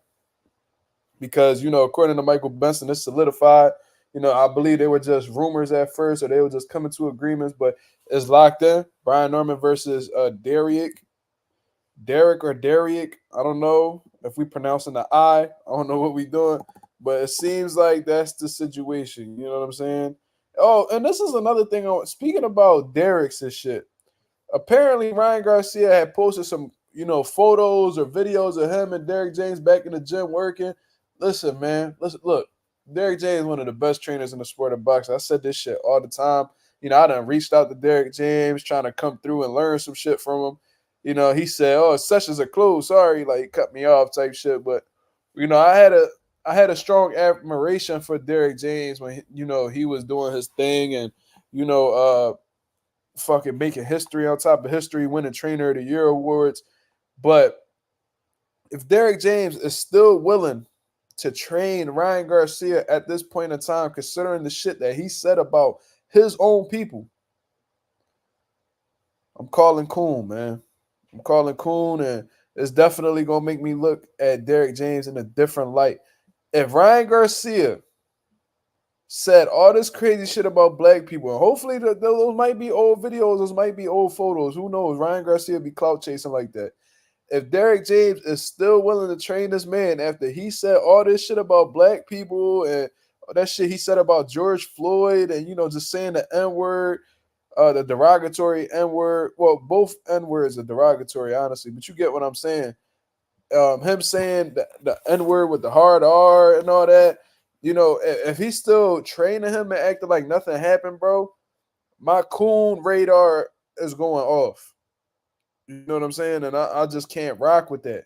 Because, according to Michael Benson, it's solidified. I believe they were just rumors at first, or they were just coming to agreements, but it's locked in. Brian Norman versus Derek or Derrick. I don't know if we pronouncing the I. I don't know what we doing, but it seems like that's the situation. You know what I'm saying? Oh, and this is another thing. Speaking about Derek's and shit. Apparently, Ryan Garcia had posted some, photos or videos of him and Derrick James back in the gym working. Listen, man. Listen, look. Derrick James is one of the best trainers in the sport of boxing. I said this shit all the time. I done reached out to Derrick James trying to come through and learn some shit from him. He said, "Oh, sessions are closed. Sorry, like cut me off type shit." But I had a strong admiration for Derrick James when he was doing his thing and you know fucking making history on top of history, winning Trainer of the Year awards. But if Derrick James is still willing to train Ryan Garcia at this point in time, considering the shit that he said about his own people, I'm calling Coon, man. I'm calling Coon, and it's definitely gonna make me look at Derrick James in a different light. If Ryan Garcia said all this crazy shit about black people, and hopefully those might be old videos, those might be old photos. Who knows? Ryan Garcia be clout chasing like that. If Derrick James is still willing to train this man after he said all this shit about black people and that shit he said about George Floyd and just saying the N-word, the derogatory N-word. Well, both N-words are derogatory, honestly, but you get what I'm saying. Him saying the N-word with the hard R and all that, if he's still training him and acting like nothing happened, bro, my Coon radar is going off. You know what I'm saying? And I just can't rock with that.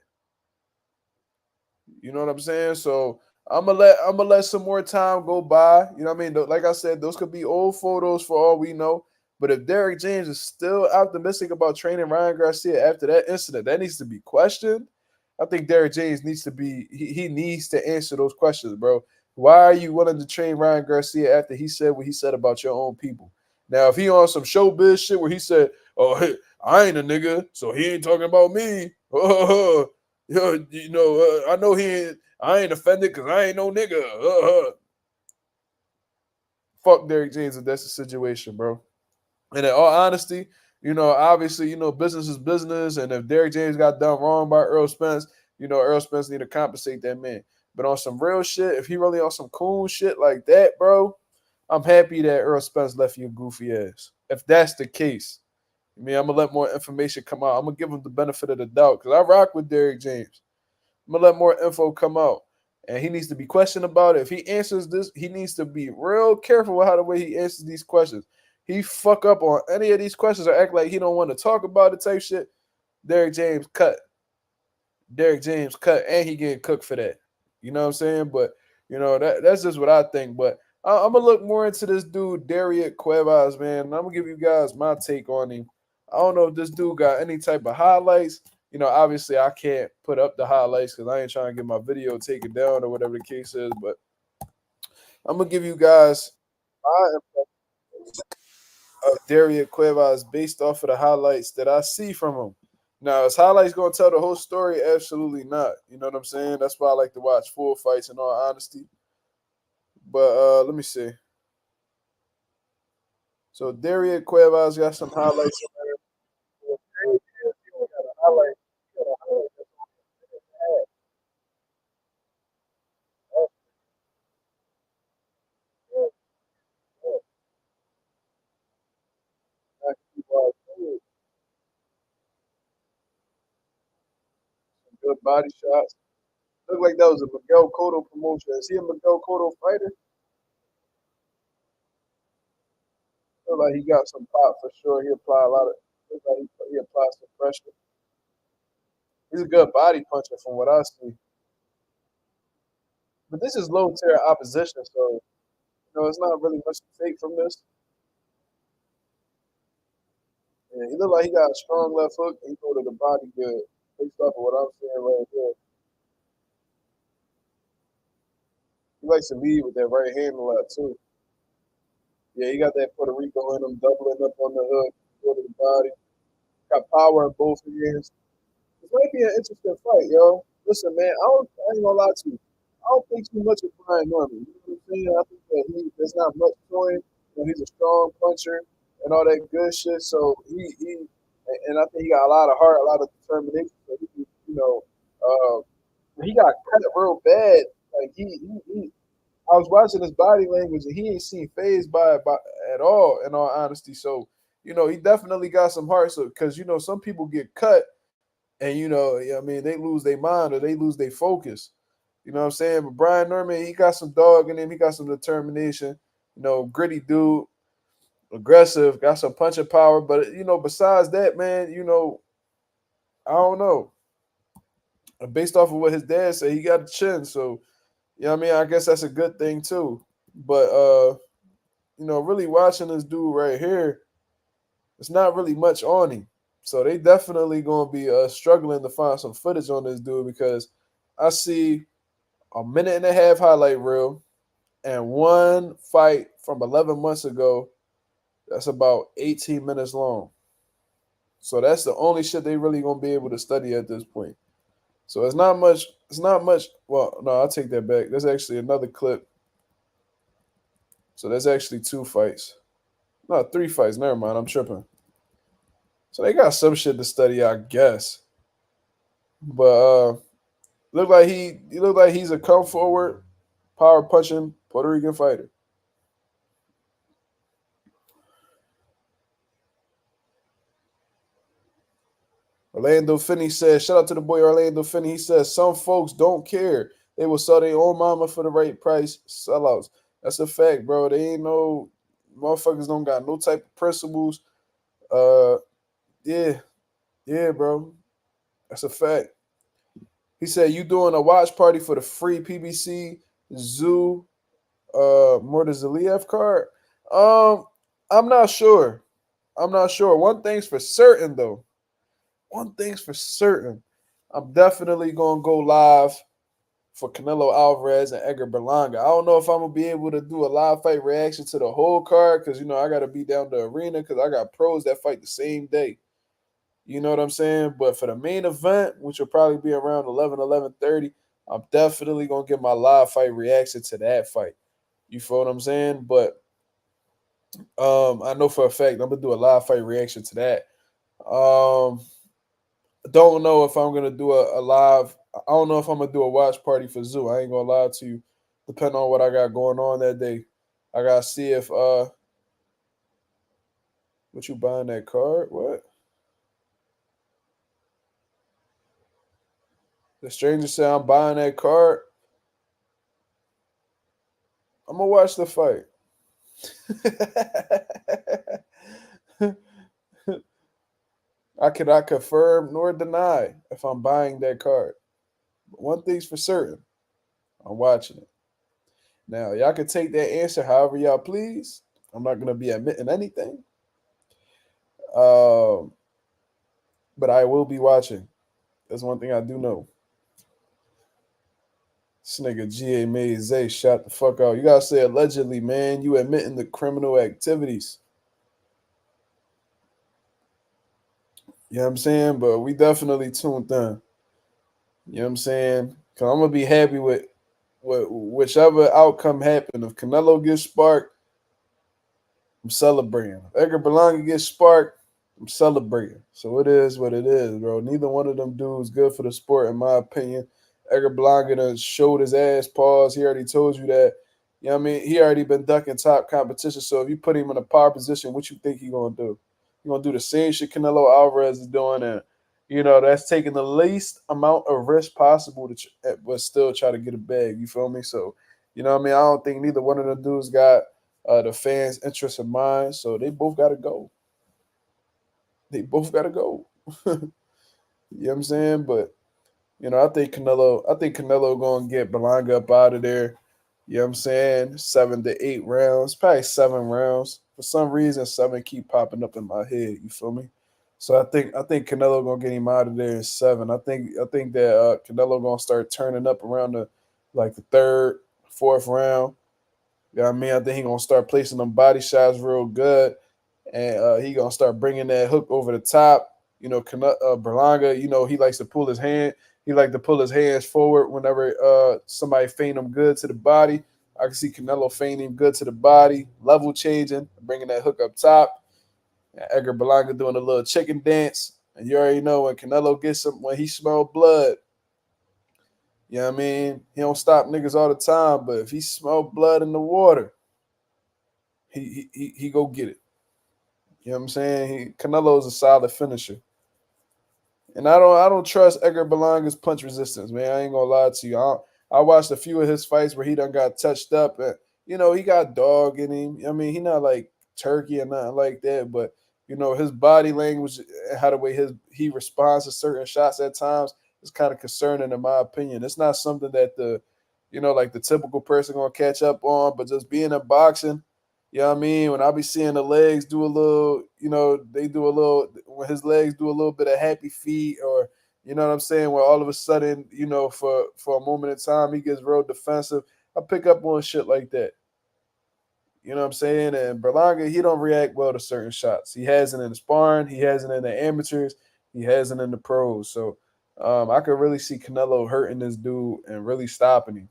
You know what I'm saying? So I'm gonna let some more time go by. You know what I mean? Like I said, those could be old photos for all we know. But if Derrick James is still optimistic about training Ryan Garcia after that incident, that needs to be questioned. I think Derrick James needs to be he needs to answer those questions, bro. Why are you willing to train Ryan Garcia after he said what he said about your own people? Now, if he on some showbiz shit where he said, "Oh, hey, I ain't a nigga, so he ain't talking about me," I know he ain't. I ain't offended because I ain't no nigga. Fuck Derrick James if that's the situation, bro. And in all honesty, obviously, business is business. And if Derrick James got done wrong by Earl Spence, Earl Spence need to compensate that man. But on some real shit, if he really on some cool shit like that, bro, I'm happy that Earl Spence left you goofy ass. If that's the case, I'm gonna let more information come out. I'm gonna give him the benefit of the doubt because I rock with Derrick James. I'm gonna let more info come out. And he needs to be questioned about it. If he answers this, he needs to be real careful with how the way he answers these questions. He fuck up on any of these questions or act like he don't want to talk about it type shit. Derrick James cut. Derrick James cut, and he getting cooked for that. You know what I'm saying? But that's just what I think. But I'm gonna look more into this dude, Derrick Cuevas, man. And I'm gonna give you guys my take on him. I don't know if this dude got any type of highlights. Obviously I can't put up the highlights because I ain't trying to get my video taken down or whatever the case is. But I'm gonna give you guys my impression of Derrick Cuevas based off of the highlights that I see from him. Now, is highlights gonna tell the whole story? Absolutely not. You know what I'm saying? That's why I like to watch full fights in all honesty. But let me see. So Derrick Cuevas got some highlights. Good body shots. Looked like that was a Miguel Cotto promotion. Is he a Miguel Cotto fighter? Feel like he got some pop for sure. He apply a lot of. Looks like he applies some pressure. He's a good body puncher from what I see. But this is low tier opposition, so it's not really much to take from this. Yeah, he looked like he got a strong left hook. And he go to the body good. Based off of what I'm saying right here. He likes to lead with that right hand a lot too. Yeah, he got that Puerto Rico in him, doubling up on the hook, go to the body. Got power in both hands. This might be an interesting fight, yo. Listen, man, I ain't gonna lie to you. I don't think too much of Brian Norman. You know what I'm saying? I think that there's not much to him. He's a strong puncher and all that good shit. So and I think he got a lot of heart, a lot of determination. So he can, he got cut real bad. Like he I was watching his body language and he ain't seen phased by it at all. In all honesty, so he definitely got some heart. So because some people get cut and I mean they lose their mind or they lose their focus. You know what I'm saying? But Brian Norman, he got some dog in him. He got some determination. Gritty dude, aggressive, got some punching power. But besides that, man, I don't know. Based off of what his dad said, he got a chin. So I mean, I guess that's a good thing too. But really watching this dude right here, it's not really much on him. So they definitely gonna be struggling to find some footage on this dude because I see a minute and a half highlight reel and one fight from 11 months ago that's about 18 minutes long. So that's the only shit they really gonna be able to study at this point. So it's not much. It's not much. Well, no, I'll take that back. There's actually another clip. So there's actually two fights. No, three fights. Never mind. I'm tripping. So they got some shit to study, I guess. But look like he's a come forward, power punching Puerto Rican fighter. Orlando Finney says, shout out to the boy Orlando Finney. He says, some folks don't care. They will sell their own mama for the right price. Sellouts. That's a fact, bro. They ain't no motherfuckers don't got no type of principles. Uh yeah, yeah, bro. That's a fact. He said, you doing a watch party for the free PBC Zoo Mortazaliev card? I'm not sure. I'm not sure. One thing's for certain though. One thing's for certain. I'm definitely gonna go live for Canelo Alvarez and Edgar Berlanga. I don't know if I'm gonna be able to do a live fight reaction to the whole card because I gotta be down the arena because I got pros that fight the same day. You know what I'm saying? But for the main event, which will probably be around 11:30, I'm definitely gonna get my live fight reaction to that fight. You feel what I'm saying? But I know for a fact I'm gonna do a live fight reaction to that. Don't know if I'm gonna do a live. I don't know if I'm gonna do a watch party for Zoo. I ain't gonna lie to you. Depending on what I got going on that day, I gotta see if what you buying that card? What? The stranger said I'm buying that card. I'm gonna watch the fight. I cannot confirm nor deny if I'm buying that card. But one thing's for certain, I'm watching it. Now, y'all can take that answer however y'all please. I'm not gonna be admitting anything. Um, but I will be watching. That's one thing I do know. This nigga GA Maze shot the fuck out. You gotta say allegedly, man. You admitting the criminal activities. You know what I'm saying? But we definitely tuned in. You know what I'm saying? Cause I'm gonna be happy with whichever outcome happened. If Canelo gets sparked, I'm celebrating. If Edgar Berlanga gets sparked, I'm celebrating. So it is what it is, bro. Neither one of them dudes good for the sport, in my opinion. Edgar Berlanga done showed his ass paws. He already told you that. You know what I mean? He already been ducking top competition. So if you put him in a power position, what you think he gonna do? He gonna do the same shit Canelo Alvarez is doing, and that's taking the least amount of risk possible but still try to get a bag. You feel me? So what I mean? I don't think neither one of the dudes got the fans' interest in mind. So they both got to go. They both got to go. You know what I'm saying? But I think Canelo gonna get Berlanga up out of there. You know what I'm saying? 7 to 8 rounds, probably 7 rounds. For some reason, seven keep popping up in my head. You feel me? So I think Canelo gonna get him out of there in 7. I think that Canelo gonna start turning up around the third, fourth round. You know what I mean? I think he gonna start placing them body shots real good, and he gonna start bringing that hook over the top. Berlanga, he likes to pull his hand. He like to pull his hands forward whenever somebody feint him good to the body. I can see Canelo feinting him good to the body, level changing, bringing that hook up top. And Edgar Berlanga doing a little chicken dance. And you already know when Canelo gets him, when he smell blood, you know what I mean? He don't stop niggas all the time, but if he smell blood in the water, he go get it. You know what I'm saying? Canelo is a solid finisher. And I don't trust Edgar Berlanga's punch resistance, man. I ain't gonna lie to you. I watched a few of his fights where he done got touched up, and he got dog in him. I mean, he not like turkey or nothing like that, but his body language and how the way he responds to certain shots at times is kind of concerning in my opinion. It's not something that like the typical person gonna catch up on, but just being in boxing. You know what I mean? When I be seeing the legs do a little, they do a little, when his legs do a little bit of happy feet, or, you know what I'm saying, where all of a sudden, for a moment in time, he gets real defensive. I pick up on shit like that. You know what I'm saying? And Berlanga, he don't react well to certain shots. He hasn't in the sparring. He hasn't in the amateurs. He hasn't in the pros. So I could really see Canelo hurting this dude and really stopping him.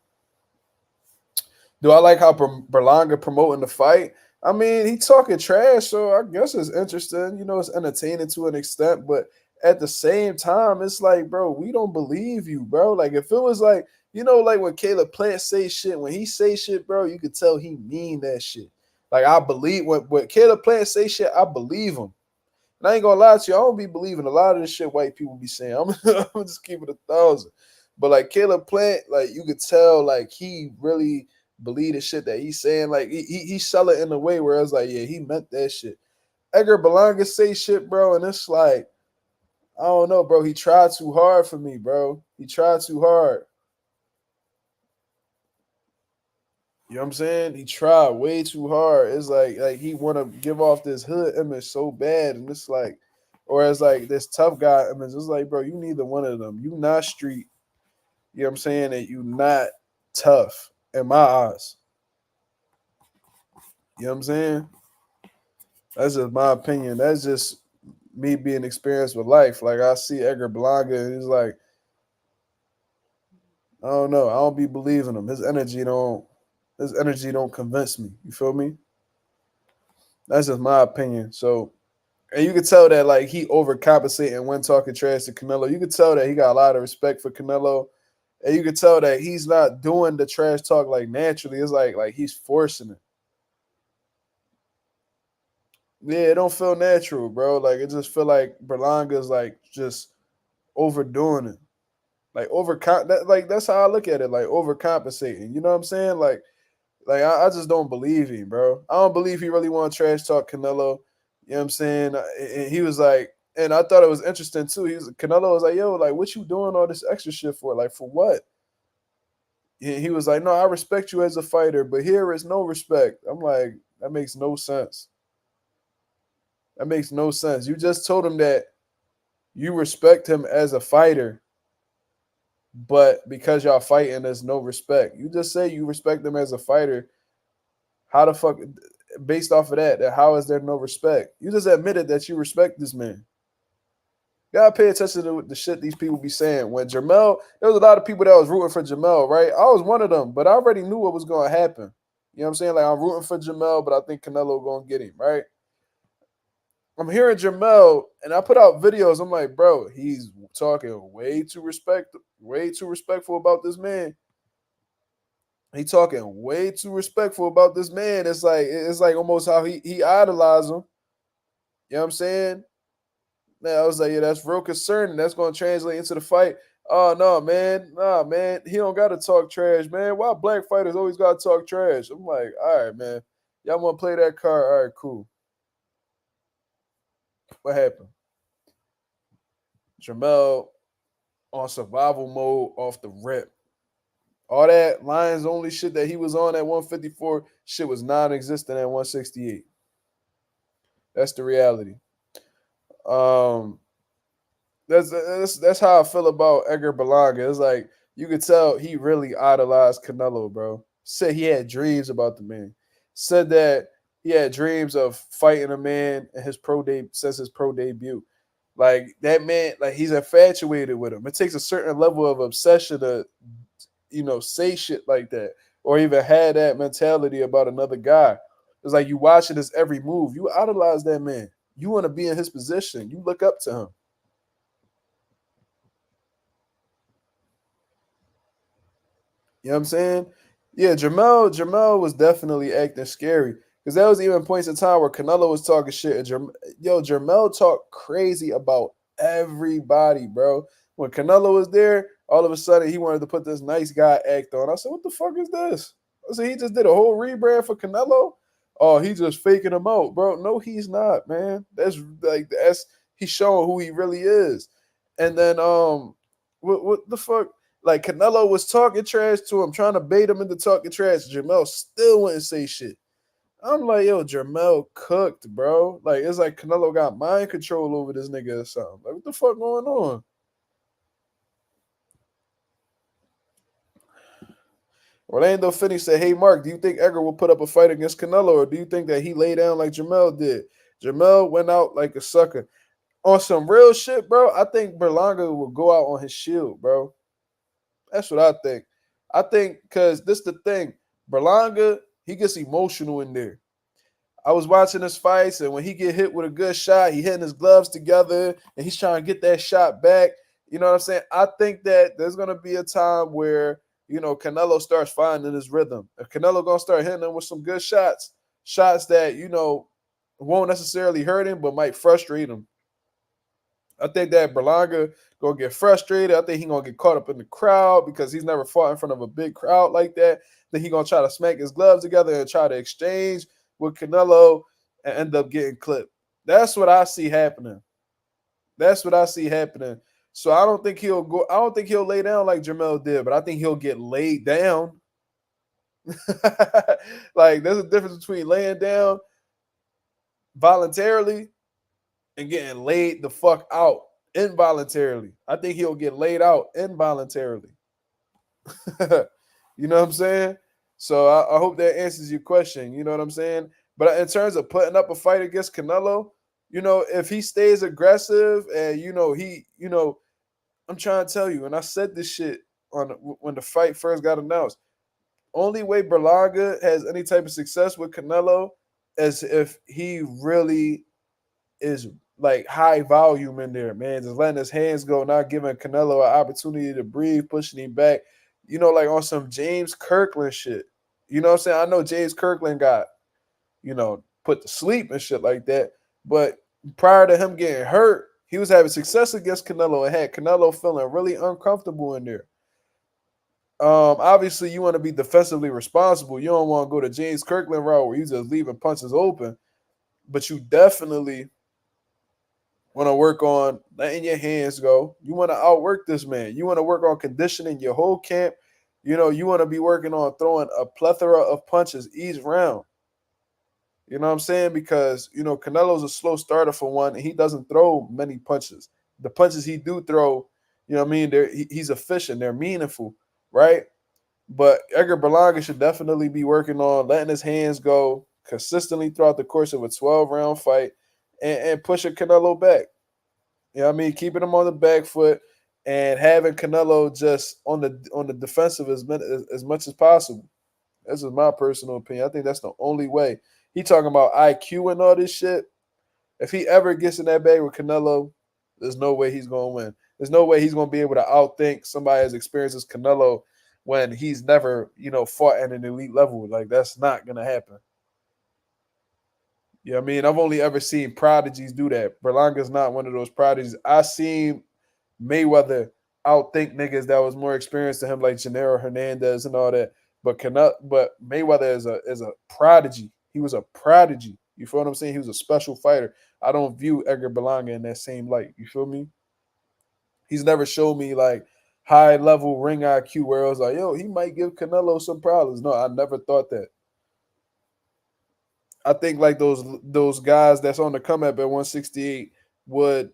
Do I like how Berlanga promoting the fight? I mean, he talking trash, so I guess it's interesting. It's entertaining to an extent, but at the same time, it's like, bro, we don't believe you, bro. Like, if it was like, like when Caleb Plant say shit, when he say shit, bro, you could tell he mean that shit. Like, I believe when Caleb Plant say shit, I believe him. And I ain't gonna lie to you, I don't be believing a lot of the shit white people be saying. I'm just keeping it 1,000. But like Caleb Plant, like you could tell, like he really believe the shit that he's saying. Like he sell it in a way where it's like, yeah, he meant that shit. Edgar Berlanga say shit, bro, and it's like, I don't know, bro. He tried too hard for me, bro. He tried too hard. You know what I'm saying? He tried way too hard. It's like he want to give off this hood image so bad, and it's like, or it's like this tough guy image. It's like, bro, you neither one of them. You not street. You know what I'm saying? And you not tough in my eyes. You know what I'm saying? That's just my opinion. That's just me being experienced with life. Like I see Edgar Berlanga, and he's like, I don't know. I don't be believing him. His energy don't convince me. You feel me? That's just my opinion. So, and you can tell that like he overcompensating when talking trash to Canelo. You can tell that he got a lot of respect for Canelo. And you can tell that he's not doing the trash talk like naturally. It's like he's forcing it. Yeah, it don't feel natural, bro. Like it just feel like Berlanga's like just overdoing it. Like that's how I look at it, like overcompensating. You know what I'm saying? Like I just don't believe him, bro. I don't believe he really want to trash talk Canelo. You know what I'm saying? And he was like, and I thought it was interesting too. Canelo was like, yo, like what you doing all this extra shit for? Like for what? He was like, no, I respect you as a fighter, but here is no respect. I'm like, that makes no sense. That makes no sense. You just told him that you respect him as a fighter, but because y'all fighting, there's no respect. You just say you respect him as a fighter. How the fuck, based off of that how is there no respect? You just admitted that you respect this man. You gotta pay attention to the shit these people be saying. When Jamel, there was a lot of people that was rooting for Jamel, right? I was one of them, but I already knew what was going to happen. You know what I'm saying? Like, I'm rooting for Jamel, but I think Canelo going to get him, right? I'm hearing Jamel, and I put out videos. I'm like, bro, he's talking way too respectful about this man. He talking way too respectful about this man. It's like almost how he idolized him. You know what I'm saying? Now I was like, yeah, that's real concerning. That's going to translate into the fight. Oh no, man, nah, man, he don't got to talk trash, man. Why black fighters always got to talk trash? I'm like, all right, man, y'all want to play that card? All right, cool. What happened? Jamel on survival mode off the rip. All that Lions only shit that he was on at 154, shit was non-existent at 168. That's the reality. Um, that's how I feel about Edgar Berlanga. It's like you could tell he really idolized Canelo, bro. Said he had dreams about the man. Said that he had dreams of fighting a man in his since his pro debut. Like that man, like he's infatuated with him. It takes a certain level of obsession to, say shit like that or even had that mentality about another guy. It's like you watching his every move. You idolize that man. You want to be in his position. You look up to him. You know what I'm saying? Yeah, Jamel was definitely acting scary because there was even points in time where Canelo was talking shit. And Jamel talked crazy about everybody, bro. When Canelo was there, all of a sudden he wanted to put this nice guy act on. I said, "What the fuck is this?" I said, "He just did a whole rebrand for Canelo." Oh, he just faking him out, bro. No, he's not, man. That's he's showing who he really is. And then what the fuck? Like Canelo was talking trash to him, trying to bait him into talking trash. Jamel still wouldn't say shit. I'm like, yo, Jamel cooked, bro. Like it's like Canelo got mind control over this nigga or something. Like, what the fuck going on? Orlando Finney said, "Hey Mark, do you think Edgar will put up a fight against Canelo, or do you think that he lay down like Jamel did? Jamel went out like a sucker on some real shit, bro. I think Berlanga will go out on his shield, bro. That's what I think. I think because this the thing, Berlanga, he gets emotional in there. I was watching his fights, and when he get hit with a good shot, he hitting his gloves together, and he's trying to get that shot back. You know what I'm saying? I think that there's gonna be a time where Canelo starts finding his rhythm. If Canelo gonna start hitting him with some good shots, shots that won't necessarily hurt him, but might frustrate him. I think that Berlanga gonna get frustrated. I think he gonna get caught up in the crowd because he's never fought in front of a big crowd like that. Then he gonna try to smack his gloves together and try to exchange with Canelo and end up getting clipped. That's what I see happening. That's what I see happening. So I don't think he'll go. I don't think he'll lay down like Jamel did, but I think he'll get laid down. Like there's a difference between laying down voluntarily and getting laid the fuck out involuntarily. I think he'll get laid out involuntarily. You know what I'm saying? So I hope that answers your question. You know what I'm saying? But in terms of putting up a fight against Canelo, if he stays aggressive and I'm trying to tell you, and I said this shit on when the fight first got announced. Only way Berlanga has any type of success with Canelo is if he really is like high volume in there, man. Just letting his hands go, not giving Canelo an opportunity to breathe, pushing him back. Like on some James Kirkland shit. You know what I'm saying? I know James Kirkland got, put to sleep and shit like that. But prior to him getting hurt, he was having success against Canelo and had Canelo feeling really uncomfortable in there. Obviously, you want to be defensively responsible. You don't want to go to James Kirkland route where you just leaving punches open. But you definitely want to work on letting your hands go. You want to outwork this man. You want to work on conditioning your whole camp. You want to be working on throwing a plethora of punches each round. You know what I'm saying? Because, Canelo's a slow starter for one, and he doesn't throw many punches. The punches he do throw, what I mean? He's efficient. They're meaningful, right? But Edgar Berlanga should definitely be working on letting his hands go consistently throughout the course of a 12-round fight and pushing Canelo back. You know what I mean? Keeping him on the back foot and having Canelo just on the defensive as much as possible. This is my personal opinion. I think that's the only way. He talking about IQ and all this shit. If he ever gets in that bag with Canelo, there's no way he's going to win. There's no way he's going to be able to outthink somebody as experienced as Canelo when he's never, fought at an elite level. Like, that's not going to happen. Yeah, I mean, I've only ever seen prodigies do that. Berlanga's not one of those prodigies. I seen Mayweather outthink niggas that was more experienced than him, like Gennaro Hernandez and all that. But Mayweather is a prodigy. He was a prodigy. You feel what I'm saying? He was a special fighter. I don't view Edgar Berlanga in that same light. You feel me? He's never showed me like high level ring IQ where I was like, yo, he might give Canelo some problems. No, I never thought that. I think like those guys that's on the come up at 168 would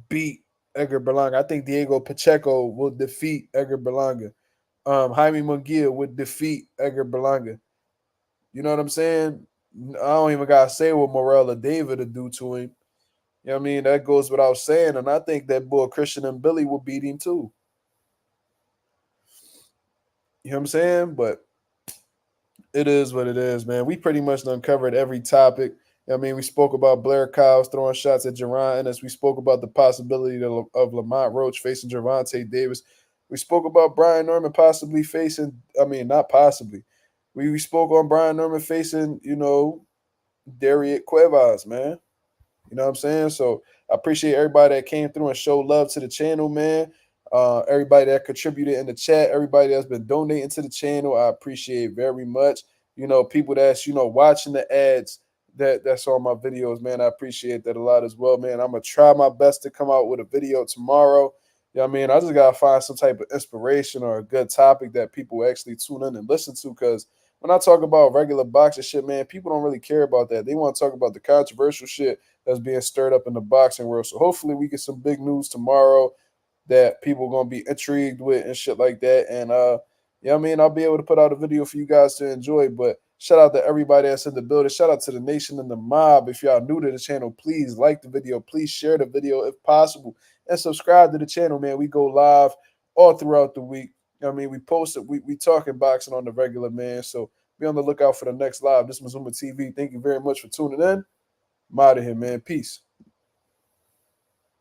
beat Edgar Berlanga. I think Diego Pacheco will defeat Edgar Berlanga. Jaime Munguia would defeat Edgar Berlanga. You know what I'm saying? I don't even gotta say what Morella David would do to him. You know what I mean? That goes without saying. And I think that boy Christian and Billy will beat him too. You know what I'm saying? But it is what it is, man. We pretty much done covered every topic. I mean, we spoke about Blair Cobbs throwing shots at Jaron Ennis. We spoke about the possibility of Lamont Roach facing Gervonta Davis. We spoke about Brian Norman possibly facing, I mean, not possibly. We spoke on Brian Norman facing, Darius Cuevas, man. You know what I'm saying? So I appreciate everybody that came through and showed love to the channel, man. Everybody that contributed in the chat, everybody that's been donating to the channel, I appreciate very much. People that's watching the ads that's on my videos, man. I appreciate that a lot as well, man. I'm gonna try my best to come out with a video tomorrow. You know what I mean? I just gotta find some type of inspiration or a good topic that people actually tune in and listen to. Because when I talk about regular boxing shit, man, people don't really care about that. They want to talk about the controversial shit that's being stirred up in the boxing world. So hopefully we get some big news tomorrow that people are gonna be intrigued with and shit like that. And I'll be able to put out a video for you guys to enjoy. But shout out to everybody that's in the building. Shout out to the nation and the mob. If y'all new to the channel, please like the video. Please share the video if possible. And subscribe to the channel, man. We go live all throughout the week. We post it. We talking boxing on the regular, man. So be on the lookout for the next live. This is MazzumaTV. Thank you very much for tuning in. I'm out of here, man. Peace.